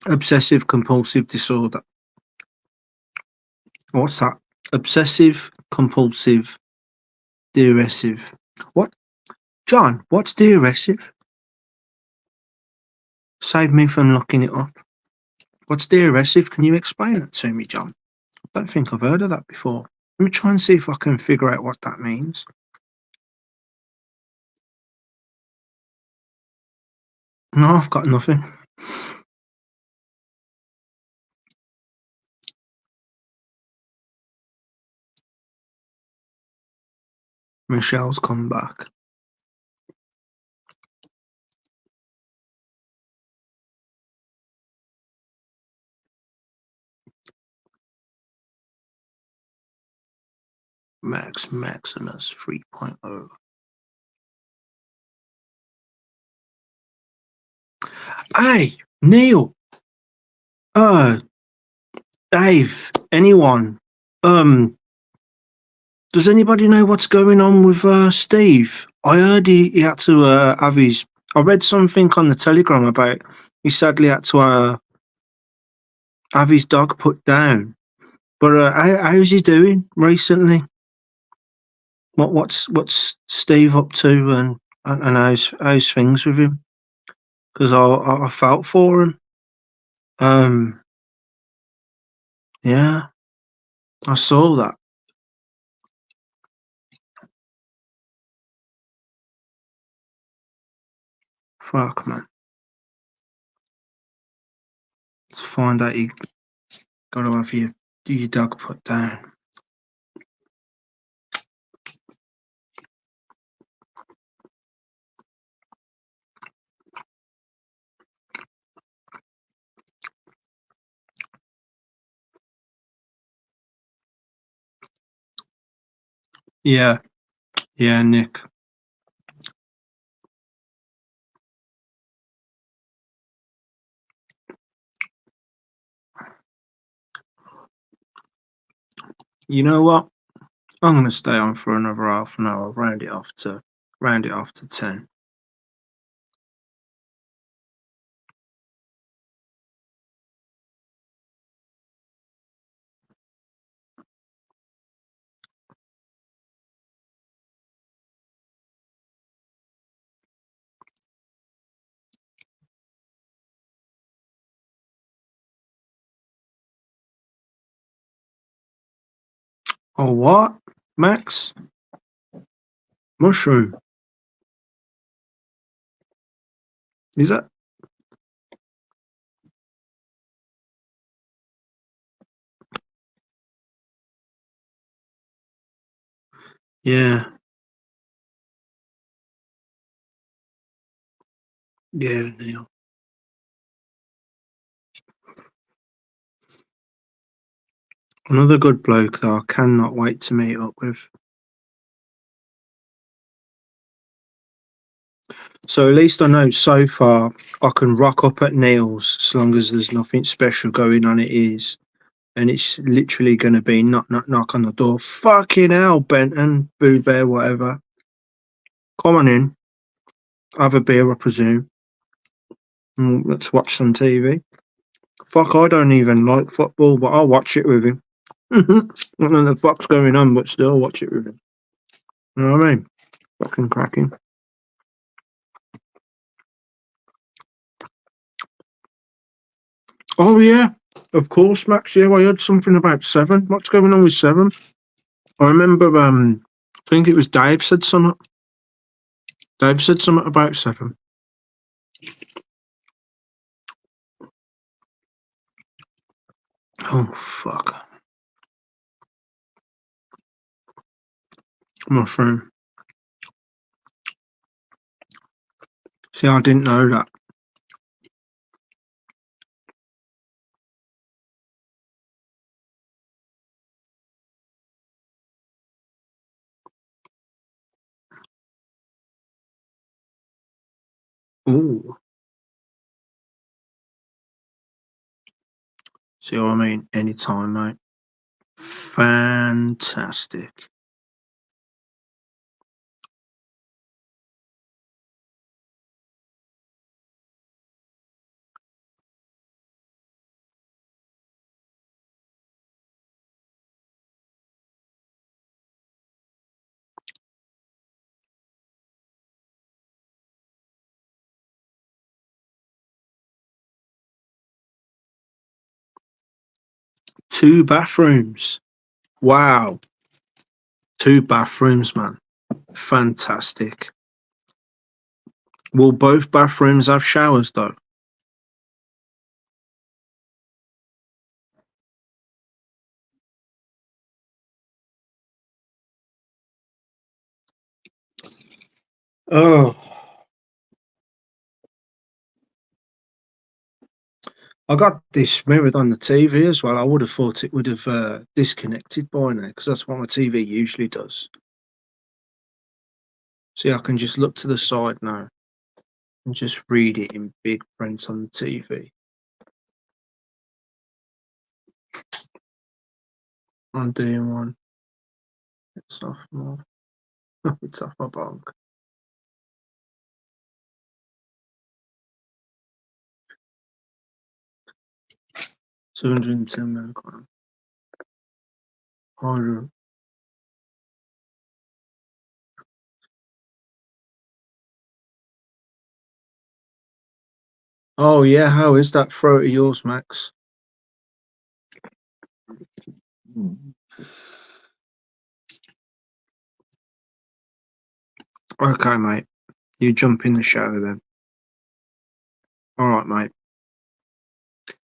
Obsessive compulsive disorder. What's that? Obsessive compulsive depressive. What? John, what's depressive? Save me from looking it up. What's depressive? Can you explain that to me, John? I don't think I've heard of that before. Let me try and see if I can figure out what that means. No, I've got nothing. Michelle's come back. Maximus 3.0. Hey, Neil. Uh, Dave. Anyone? Um, does anybody know what's going on with Steve? I heard he had to have his. I read something on the Telegram about he sadly had to have his dog put down. But how's he doing recently? What's Steve up to, and how's things with him? Because I felt for him. Um, yeah, I saw that. Fuck, man. find out you got to have your dog put down. Yeah, yeah, Nick. You know what? I'm gonna stay on for another half an hour. Round it off to 10. Oh, what, Max? Mushroom? Is that? Yeah, yeah, Neil. Another good bloke that I cannot wait to meet up with. So at least I know so far I can rock up at Neil's as long as there's nothing special going on. It is, and it's literally going to be knock, knock, knock on the door. Fucking hell, Benton, Boo Bear, whatever. Come on in, have a beer, I presume. And let's watch some TV. Fuck, I don't even like football, but I'll watch it with him. I don't know the fuck's going on, but still watch it with him. You know what I mean? Fucking cracking. Oh yeah, of course, Max. Yeah, I heard something about Seven. What's going on with Seven? I remember. I think it was Dave said something. Dave said something about Seven. Oh fuck, mushroom. See, I didn't know that. Ooh. See what I mean? Anytime, mate. Fantastic. Two bathrooms. Wow. Two bathrooms, man. Fantastic. Will both bathrooms have showers though? Oh, I got this mirrored on the TV as well. I would have thought it would have disconnected by now because that's what my TV usually does. See, I can just look to the side now and just read it in big print on the TV. I'm doing one. It's off my, it's off my bunk. 210 milligram. Hydro. Oh yeah, how is that throat of yours, Max? Okay, mate. You jump in the shower then. All right, mate.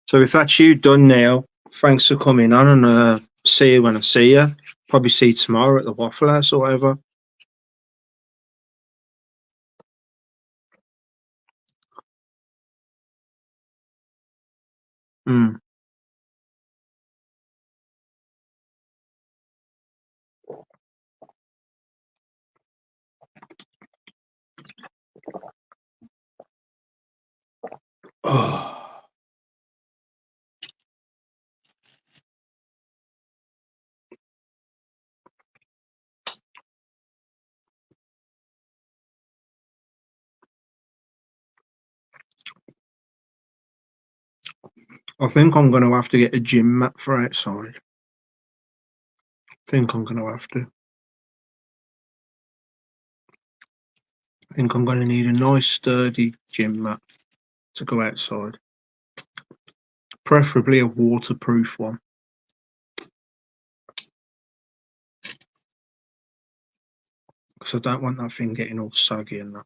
So if that's you done, Neil, thanks for coming on, and see you when I see you. Probably see you tomorrow at the Waffle House or whatever. Mm. Oh, I think I'm going to have to get a gym mat for outside. I think I'm going to have to. I think I'm going to need a nice sturdy gym mat to go outside. Preferably a waterproof one. Because I don't want that thing getting all soggy and that.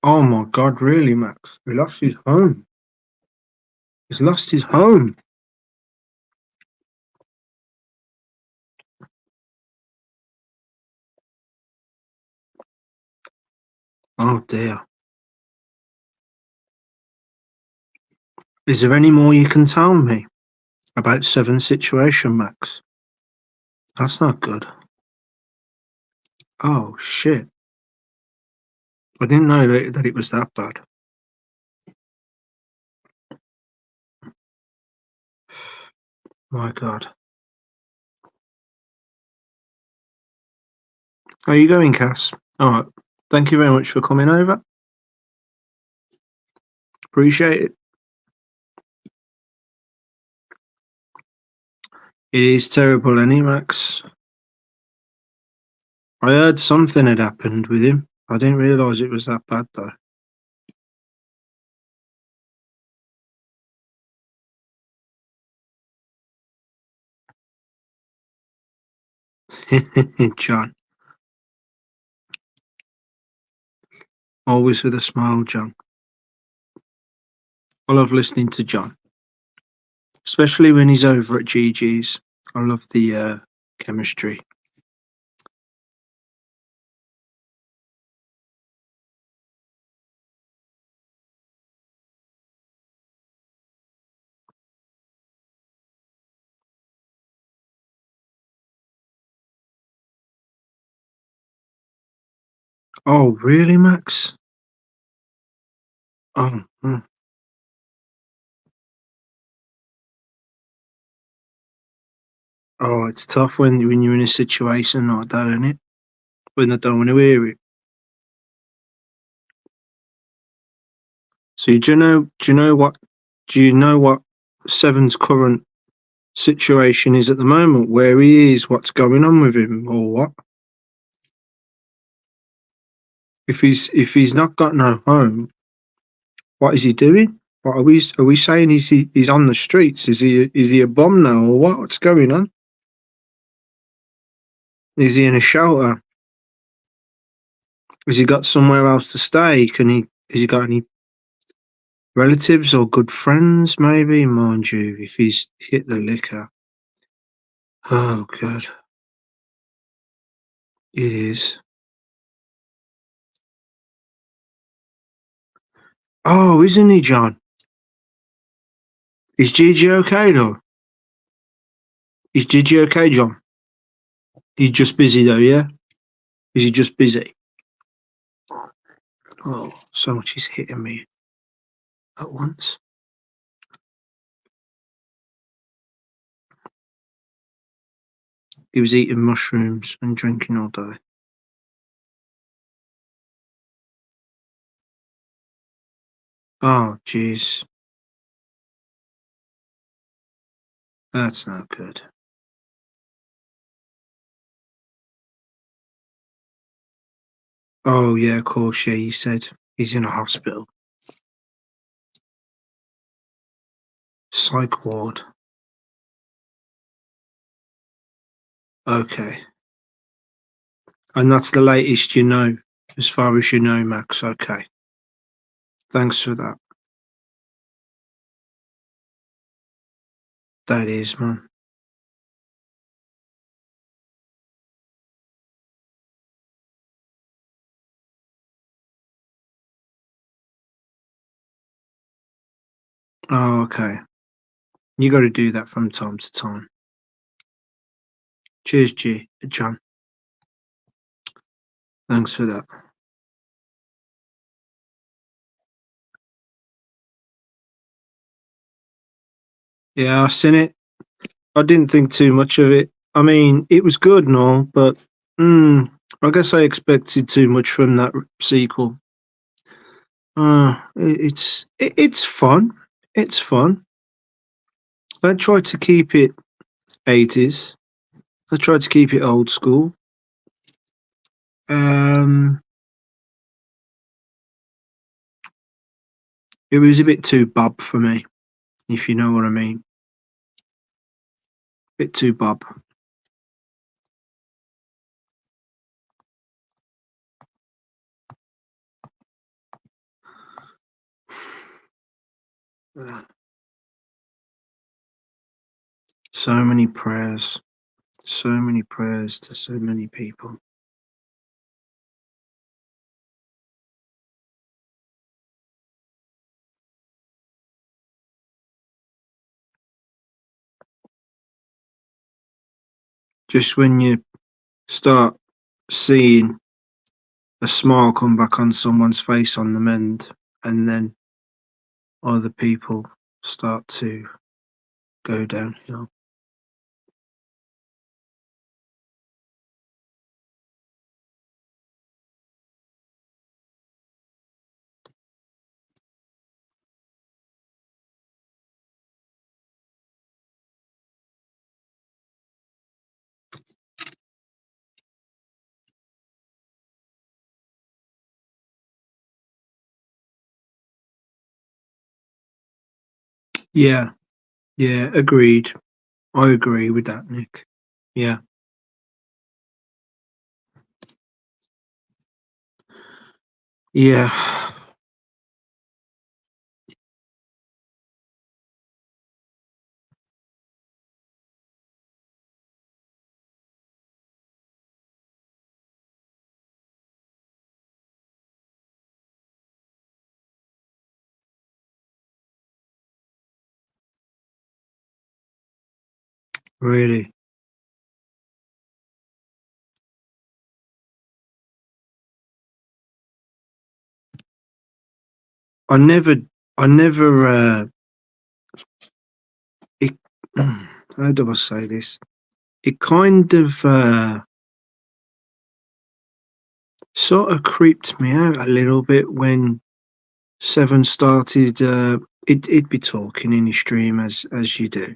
Oh my God, really, Max? He lost his home. He's lost his home. Oh dear. Is there any more you can tell me about Seven's situation, Max? That's not good. Oh shit. I didn't know that it was that bad. My God. How are you going, Cass? All right. Thank you very much for coming over. Appreciate it. It is terrible, any Max. I heard something had happened with him. I didn't realise it was that bad though. John. Always with a smile, John. I love listening to John. Especially when he's over at GG's. I love the chemistry. Oh, really, Max? Oh, oh, it's tough when you're in a situation like that, isn't it? When they don't want to hear it. So do you know what Seven's current situation is at the moment? Where he is, what's going on with him, or what? If he's not got no home, what is he doing? What are we saying? He's on the streets? Is he a bum now, or what? What's going on? Is he in a shelter? Has he got somewhere else to stay? Has he got any relatives or good friends? Maybe, mind you, if he's hit the liquor. Oh God, it is. Oh, isn't he, John? Is Gigi okay though? Is Gigi okay, John? He's just busy though, yeah? Is he just busy? Oh, so much is hitting me at once. He was eating mushrooms and drinking all day. Oh, jeez. That's not good. Oh, yeah, of course, yeah, you said he's in a hospital. Psych ward. Okay. And that's the latest you know, as far as you know, Max. Okay. Thanks for that. That is, man. Oh, okay. You got to do that from time to time. Cheers, John. Thanks for that. Yeah, I seen it. I didn't think too much of it. I mean, it was good and all, but I guess I expected too much from that sequel. It's fun. It's fun. They tried to keep it 80s. They tried to keep it old school. Um, it was a bit too Bob for me, if you know what I mean. Bit too Bob. Ugh. So many prayers. So many prayers to so many people. Just when you start seeing a smile come back on someone's face on the mend, and then other people start to go downhill. Yeah, yeah, agreed. I agree with that, Nick. Yeah, yeah, really. I never, I never, it, how do I say this? It kind of, sort of creeped me out a little bit when Seven started, it'd be talking in his stream as you do,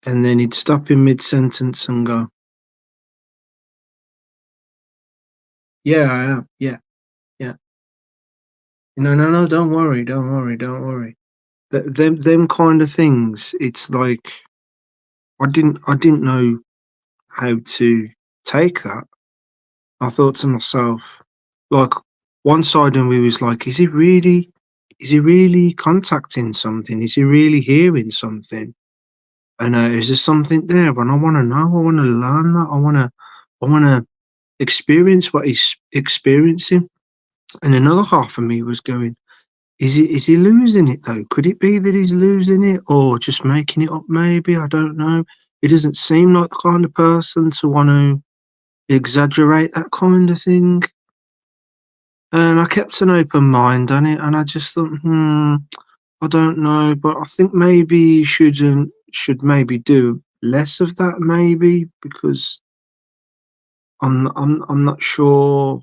and then he'd stop in mid sentence and go, "Yeah, I am. Yeah, yeah. No, no, no. Don't worry. Don't worry. Don't worry." Them kind of things. It's like I didn't know how to take that. I thought to myself, like, one side of me was like, is he really contacting something? Is he really hearing something? And is there something there? And I want to know. I want to learn that. I want to experience what he's experiencing. And another half of me was going, is he losing it though? Could it be that he's losing it, or just making it up? Maybe I don't know. He doesn't seem like the kind of person to want to exaggerate that kind of thing. And I kept an open mind on it, and I just thought, I don't know, but I think maybe you should maybe do less of that, maybe because I'm not sure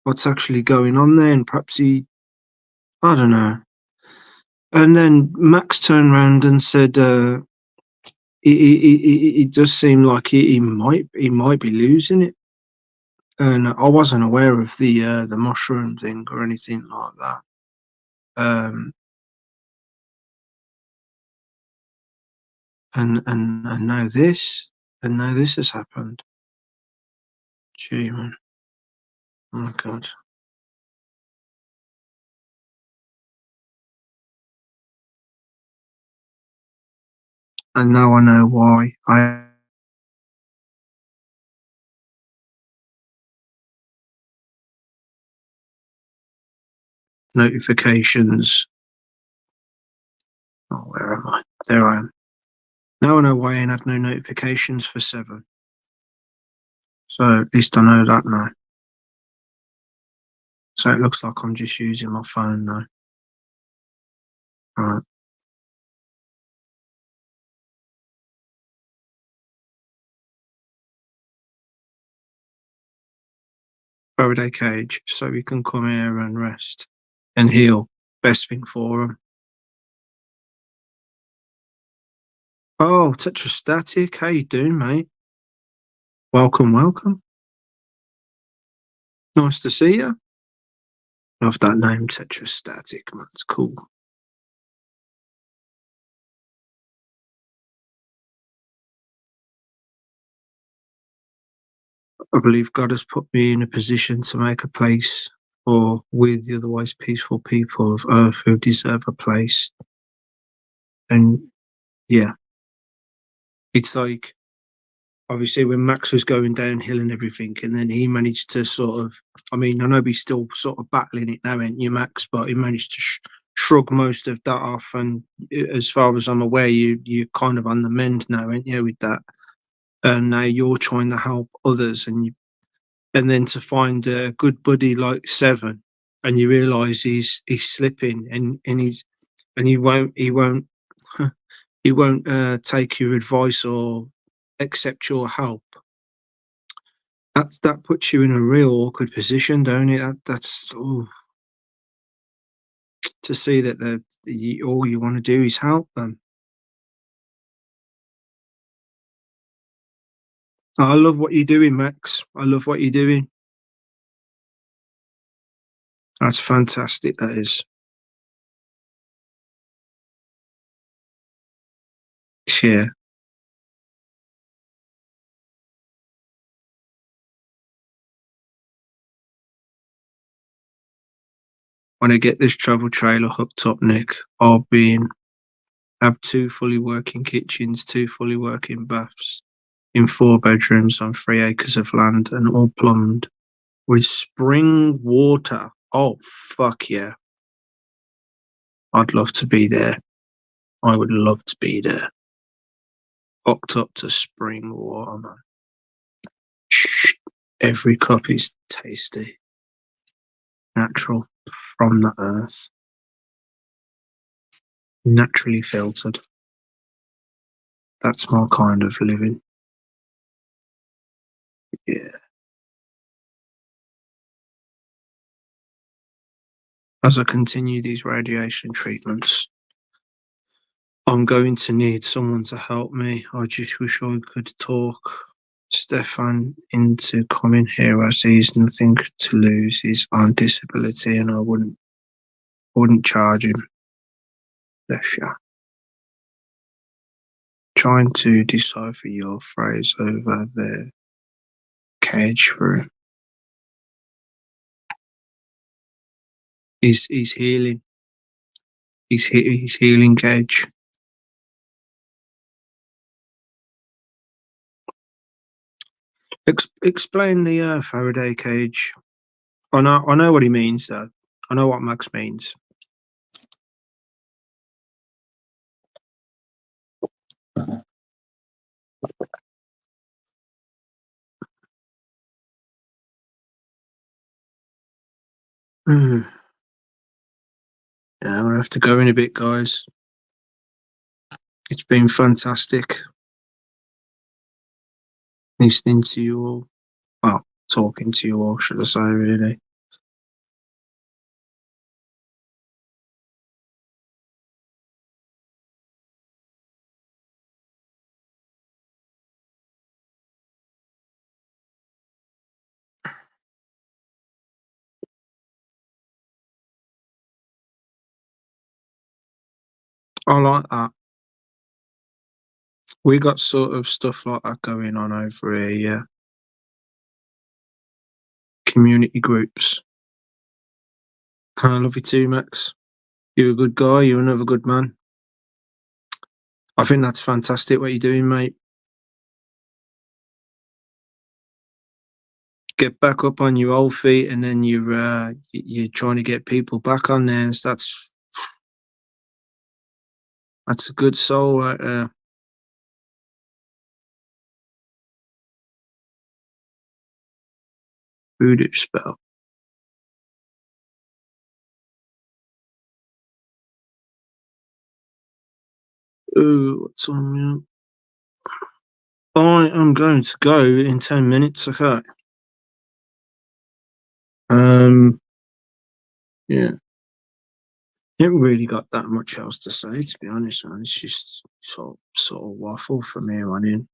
what's actually going on there, and perhaps I don't know. And then Max turned around and said, it does seem like he might be losing it, and I wasn't aware of the mushroom thing or anything like that. Um, and now this has happened. Gee, man. Oh, God. And now I know why I notifications. Oh, where am I? There I am. Now I know why I ain't had no notifications for 7. So at least I know that now. So it looks like I'm just using my phone now. Alright. Faraday cage, so we can come here and rest and heal. Best thing for them. Oh, Tetrastatic, how you doing, mate? Welcome, welcome. Nice to see you. Love that name, Tetrastatic, man. It's cool. I believe God has put me in a position to make a place for with the otherwise peaceful people of Earth who deserve a place. And yeah, it's like obviously when Max was going downhill and everything, and then he managed to sort of, I mean, I know he's still sort of battling it now, ain't you, Max? But he managed to shrug most of that off. And as far as I'm aware, you're kind of on the mend now, ain't you, with that? And now you're trying to help others, and then to find a good buddy like Seven, and you realise he's slipping, and he won't he won't take your advice or accept your help. That puts you in a real awkward position, don't it? That's ooh, to see that all you want to do is help them. I love what you're doing, Max. I love what you're doing. That's fantastic. That is. Yeah. When I get this travel trailer hooked up, Nick, I'll have 2 fully working kitchens, 2 fully working baths in 4 bedrooms on 3 acres of land, and all plumbed with spring water. Oh, fuck yeah. I'd love to be there. I would love to be there. Hooked up to spring water, man. Every cup is tasty, natural, from the earth, naturally filtered. That's my kind of living. Yeah. As I continue these radiation treatments, I'm going to need someone to help me. I just wish I could talk Stefan into coming here as he's nothing to lose. He's on disability and I wouldn't charge him. Bless you. Trying to decipher your phrase over the cage for him. He's healing. He's healing cage. Explain the Faraday cage. I know what he means though. I know what Max means. Mm. Yeah, we'll have to go in a bit, guys. It's been fantastic listening to you all. Well, talking to you all, should I say, really. I like that. We got sort of stuff like that going on over here, yeah. community groups. I love you too, Max. You're a good guy. You're another good man. I think that's fantastic what you're doing, mate. Get back up on your old feet, and then you're trying to get people back on there. So that's a good soul right there. Voodoo spell. Ooh, what's on me? I am going to go in 10 minutes. Okay. Yeah. Haven't really got that much else to say, to be honest, man. It's just sort of waffle from here on in.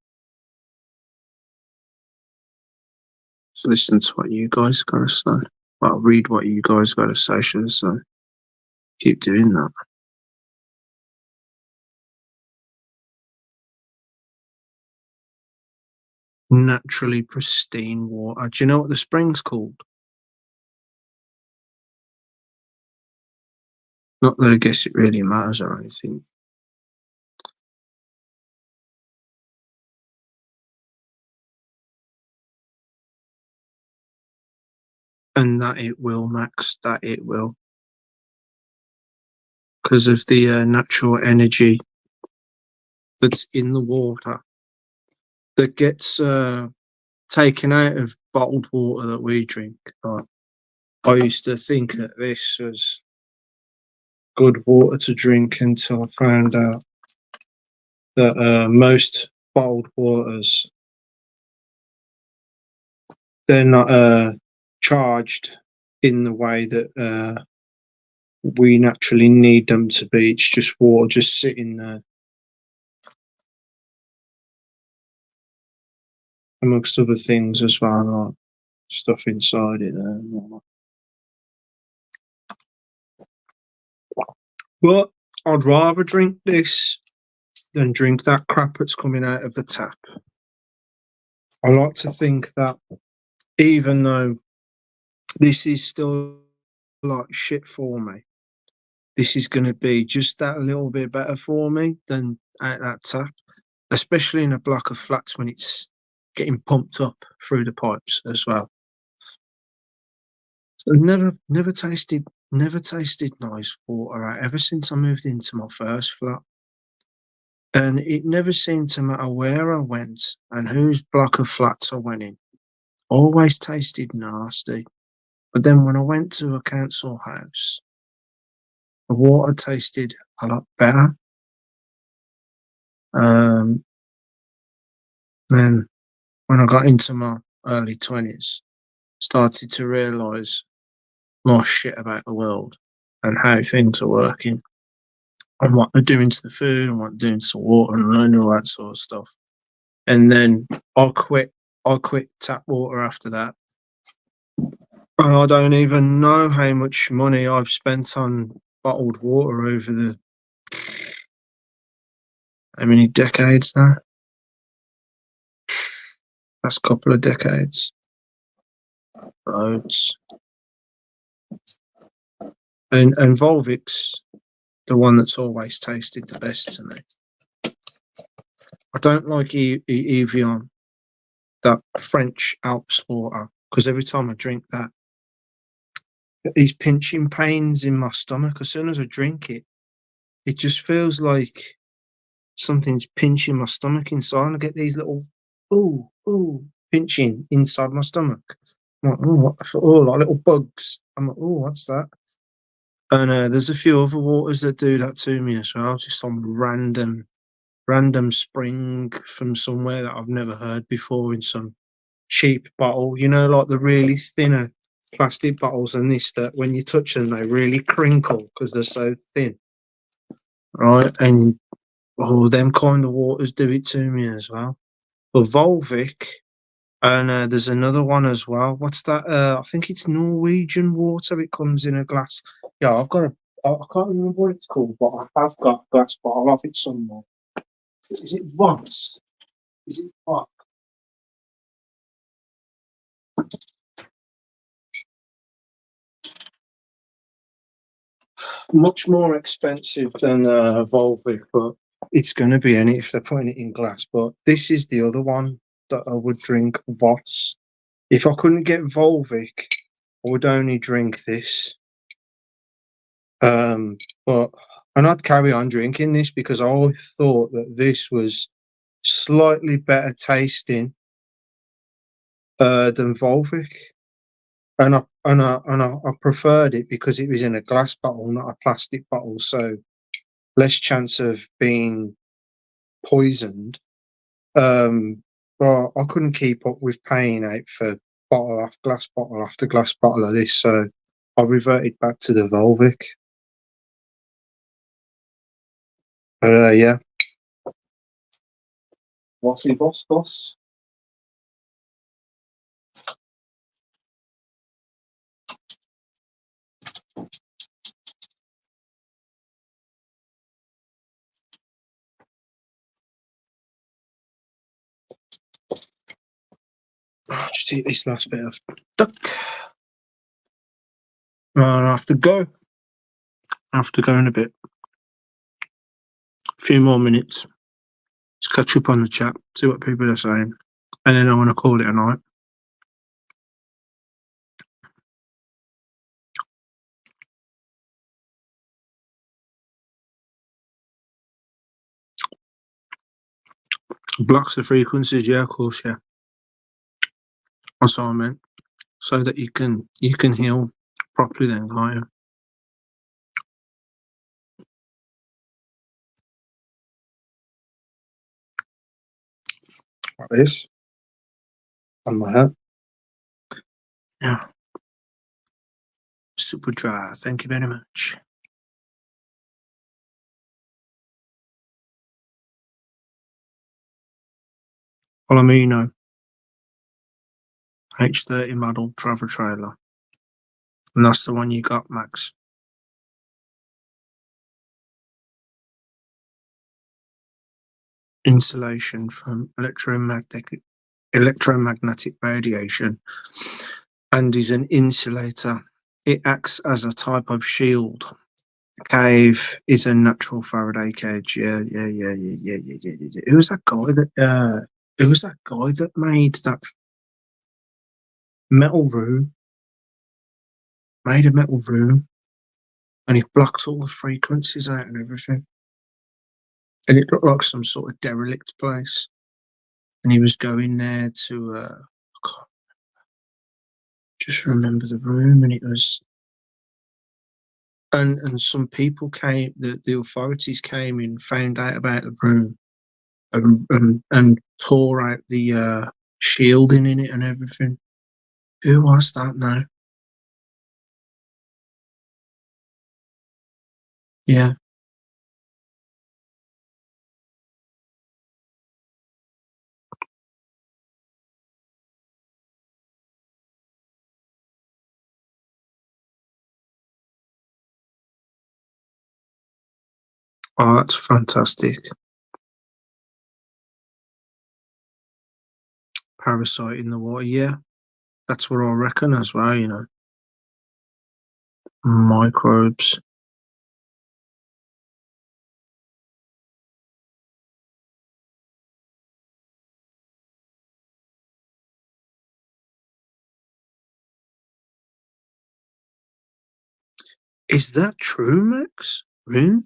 So listen to what you guys got to say. Well, read what you guys got to say, should I say. Keep doing that. Naturally pristine water. Do you know what the spring's called? Not that I guess it really matters or anything. And that it will, Max, that it will. Because of the natural energy that's in the water that gets taken out of bottled water that we drink. I used to think that this was good water to drink until I found out that most bottled waters, they're not charged in the way that we naturally need them to be. It's just water just sitting there, amongst other things as well, like stuff inside it there. But I'd rather drink this than drink that crap that's coming out of the tap. I like to think that even though this is still like shit for me, this is going to be just that little bit better for me than out that tap, especially in a block of flats when it's getting pumped up through the pipes as well. So never tasted nice water out ever since I moved into my first flat. And it never seemed to matter where I went and whose block of flats I went in. Always tasted nasty. But then when I went to a council house, the water tasted a lot better. Then when I got into my early 20s, started to realise more shit about the world and how things are working and what they're doing to the food and what they're doing to the water and all that sort of stuff. And then I quit tap water after that. And I don't even know how much money I've spent on bottled water over the how many decades now? Last couple of decades. Loads. And Volvic's the one that's always tasted the best to me. I don't like Evian, that French Alps water, because every time I drink that, I get these pinching pains in my stomach. As soon as I drink it, it just feels like something's pinching my stomach inside. I get these little pinching inside my stomach. I'm like, like little bugs. I'm like, oh, what's that? And there's a few other waters that do that to me as well. Just some random spring from somewhere that I've never heard before in some cheap bottle. You know, like the really thinner plastic bottles and this that when you touch them they really crinkle because they're so thin. Right? And them kind of waters do it to me as well. But Volvic, and there's another one as well. What's that? I think it's Norwegian water. It comes in a glass. Yeah, I can't remember what it's called, but I have got a glass bottle of it somewhere. Is it Voss? Is it Voss? much more expensive than Volvic, but it's going to be any if they're putting it in glass. But this is the other one that I would drink, Voss. If I couldn't get Volvic, I would only drink this. But and I'd carry on drinking this because I always thought that this was slightly better tasting than Volvic, and I preferred it because it was in a glass bottle, not a plastic bottle, so less chance of being poisoned. But I couldn't keep up with paying out for bottle after glass bottle of this, so I reverted back to the Volvic. But yeah, what's the boss? I'll just eat this last bit of duck. I have to go. I have to go in a bit. A few more minutes. Just catch up on the chat, see what people are saying, and then I want to call it a night. Blocks the frequencies, yeah, of course, yeah. That's what I meant. So that you can heal properly then, can't you? Like this. On my hat. Yeah. Super dry. Thank you very much. Palomino. H30 model travel trailer. And that's the one you got, Max. Insulation from electromagnetic radiation and is an insulator. It acts as a type of shield. A cave is a natural Faraday cage. Yeah. Who was that guy that made that metal room? Made a metal room and he blocked all the frequencies out and everything. And it looked like some sort of derelict place. And he was going there to I can't just remember the room, and it was and some people came, the authorities came in, found out about the room, and tore out the shielding in it and everything. Who was that now? Yeah. Oh, that's fantastic. Parasite in the water, yeah. That's what I reckon as well, you know. Microbes. Is that true, Max? Really?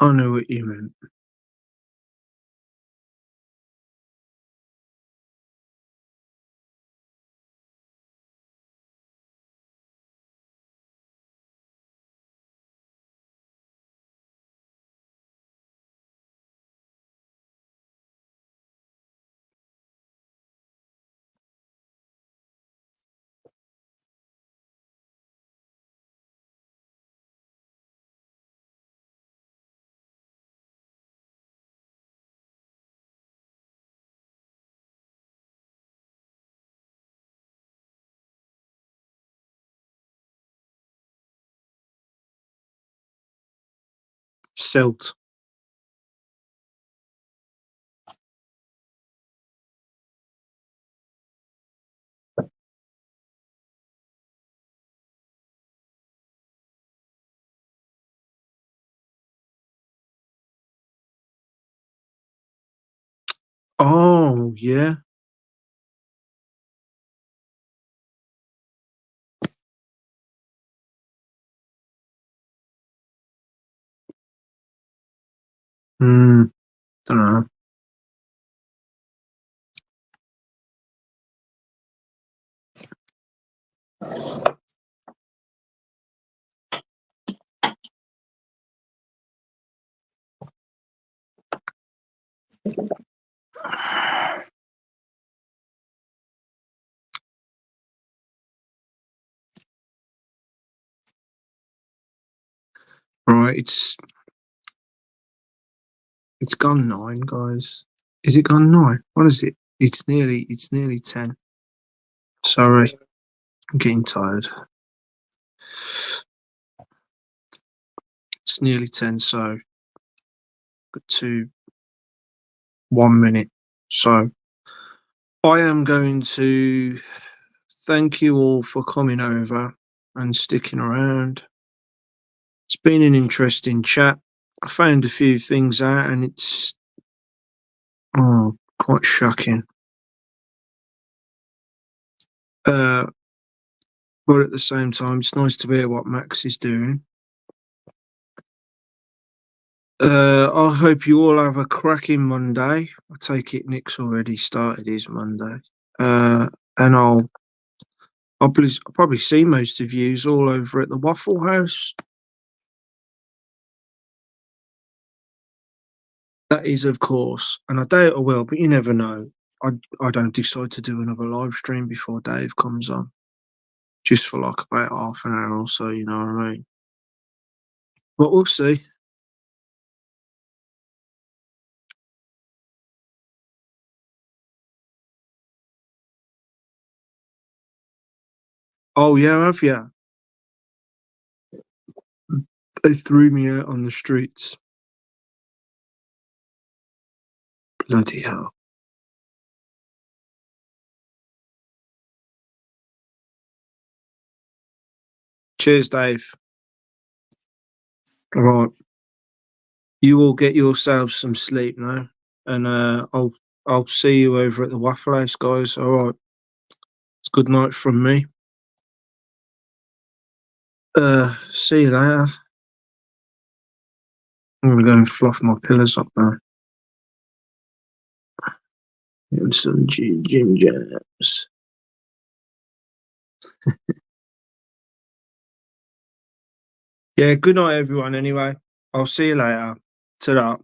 I know what you meant. Celt. Oh yeah. Hmm. Don't know. Right, it's gone 9, guys. Is it gone 9? What is it? It's nearly 10. Sorry, I'm getting tired. It's nearly 10, so got 1 minute. So I am going to thank you all for coming over and sticking around. It's been an interesting chat. I found a few things out, and it's quite shocking. Uh, but at the same time, it's nice to hear what Max is doing. I hope you all have a cracking Monday. I take it Nick's already started his Monday. And I'll probably see most of yous all over at the Waffle House. That is, of course, and I doubt I will, but you never know. I don't decide to do another live stream before Dave comes on, just for like about half an hour or so. You know what I mean? But we'll see. Oh yeah, have you? They threw me out on the streets. Bloody hell! Cheers, Dave. All right, you all get yourselves some sleep now, and I'll see you over at the Waffle House, guys. All right, it's good night from me. See you later. I'm gonna go and fluff my pillows up now. And some Jim Jams. Yeah, good night, everyone. Anyway, I'll see you later. Ta-ra.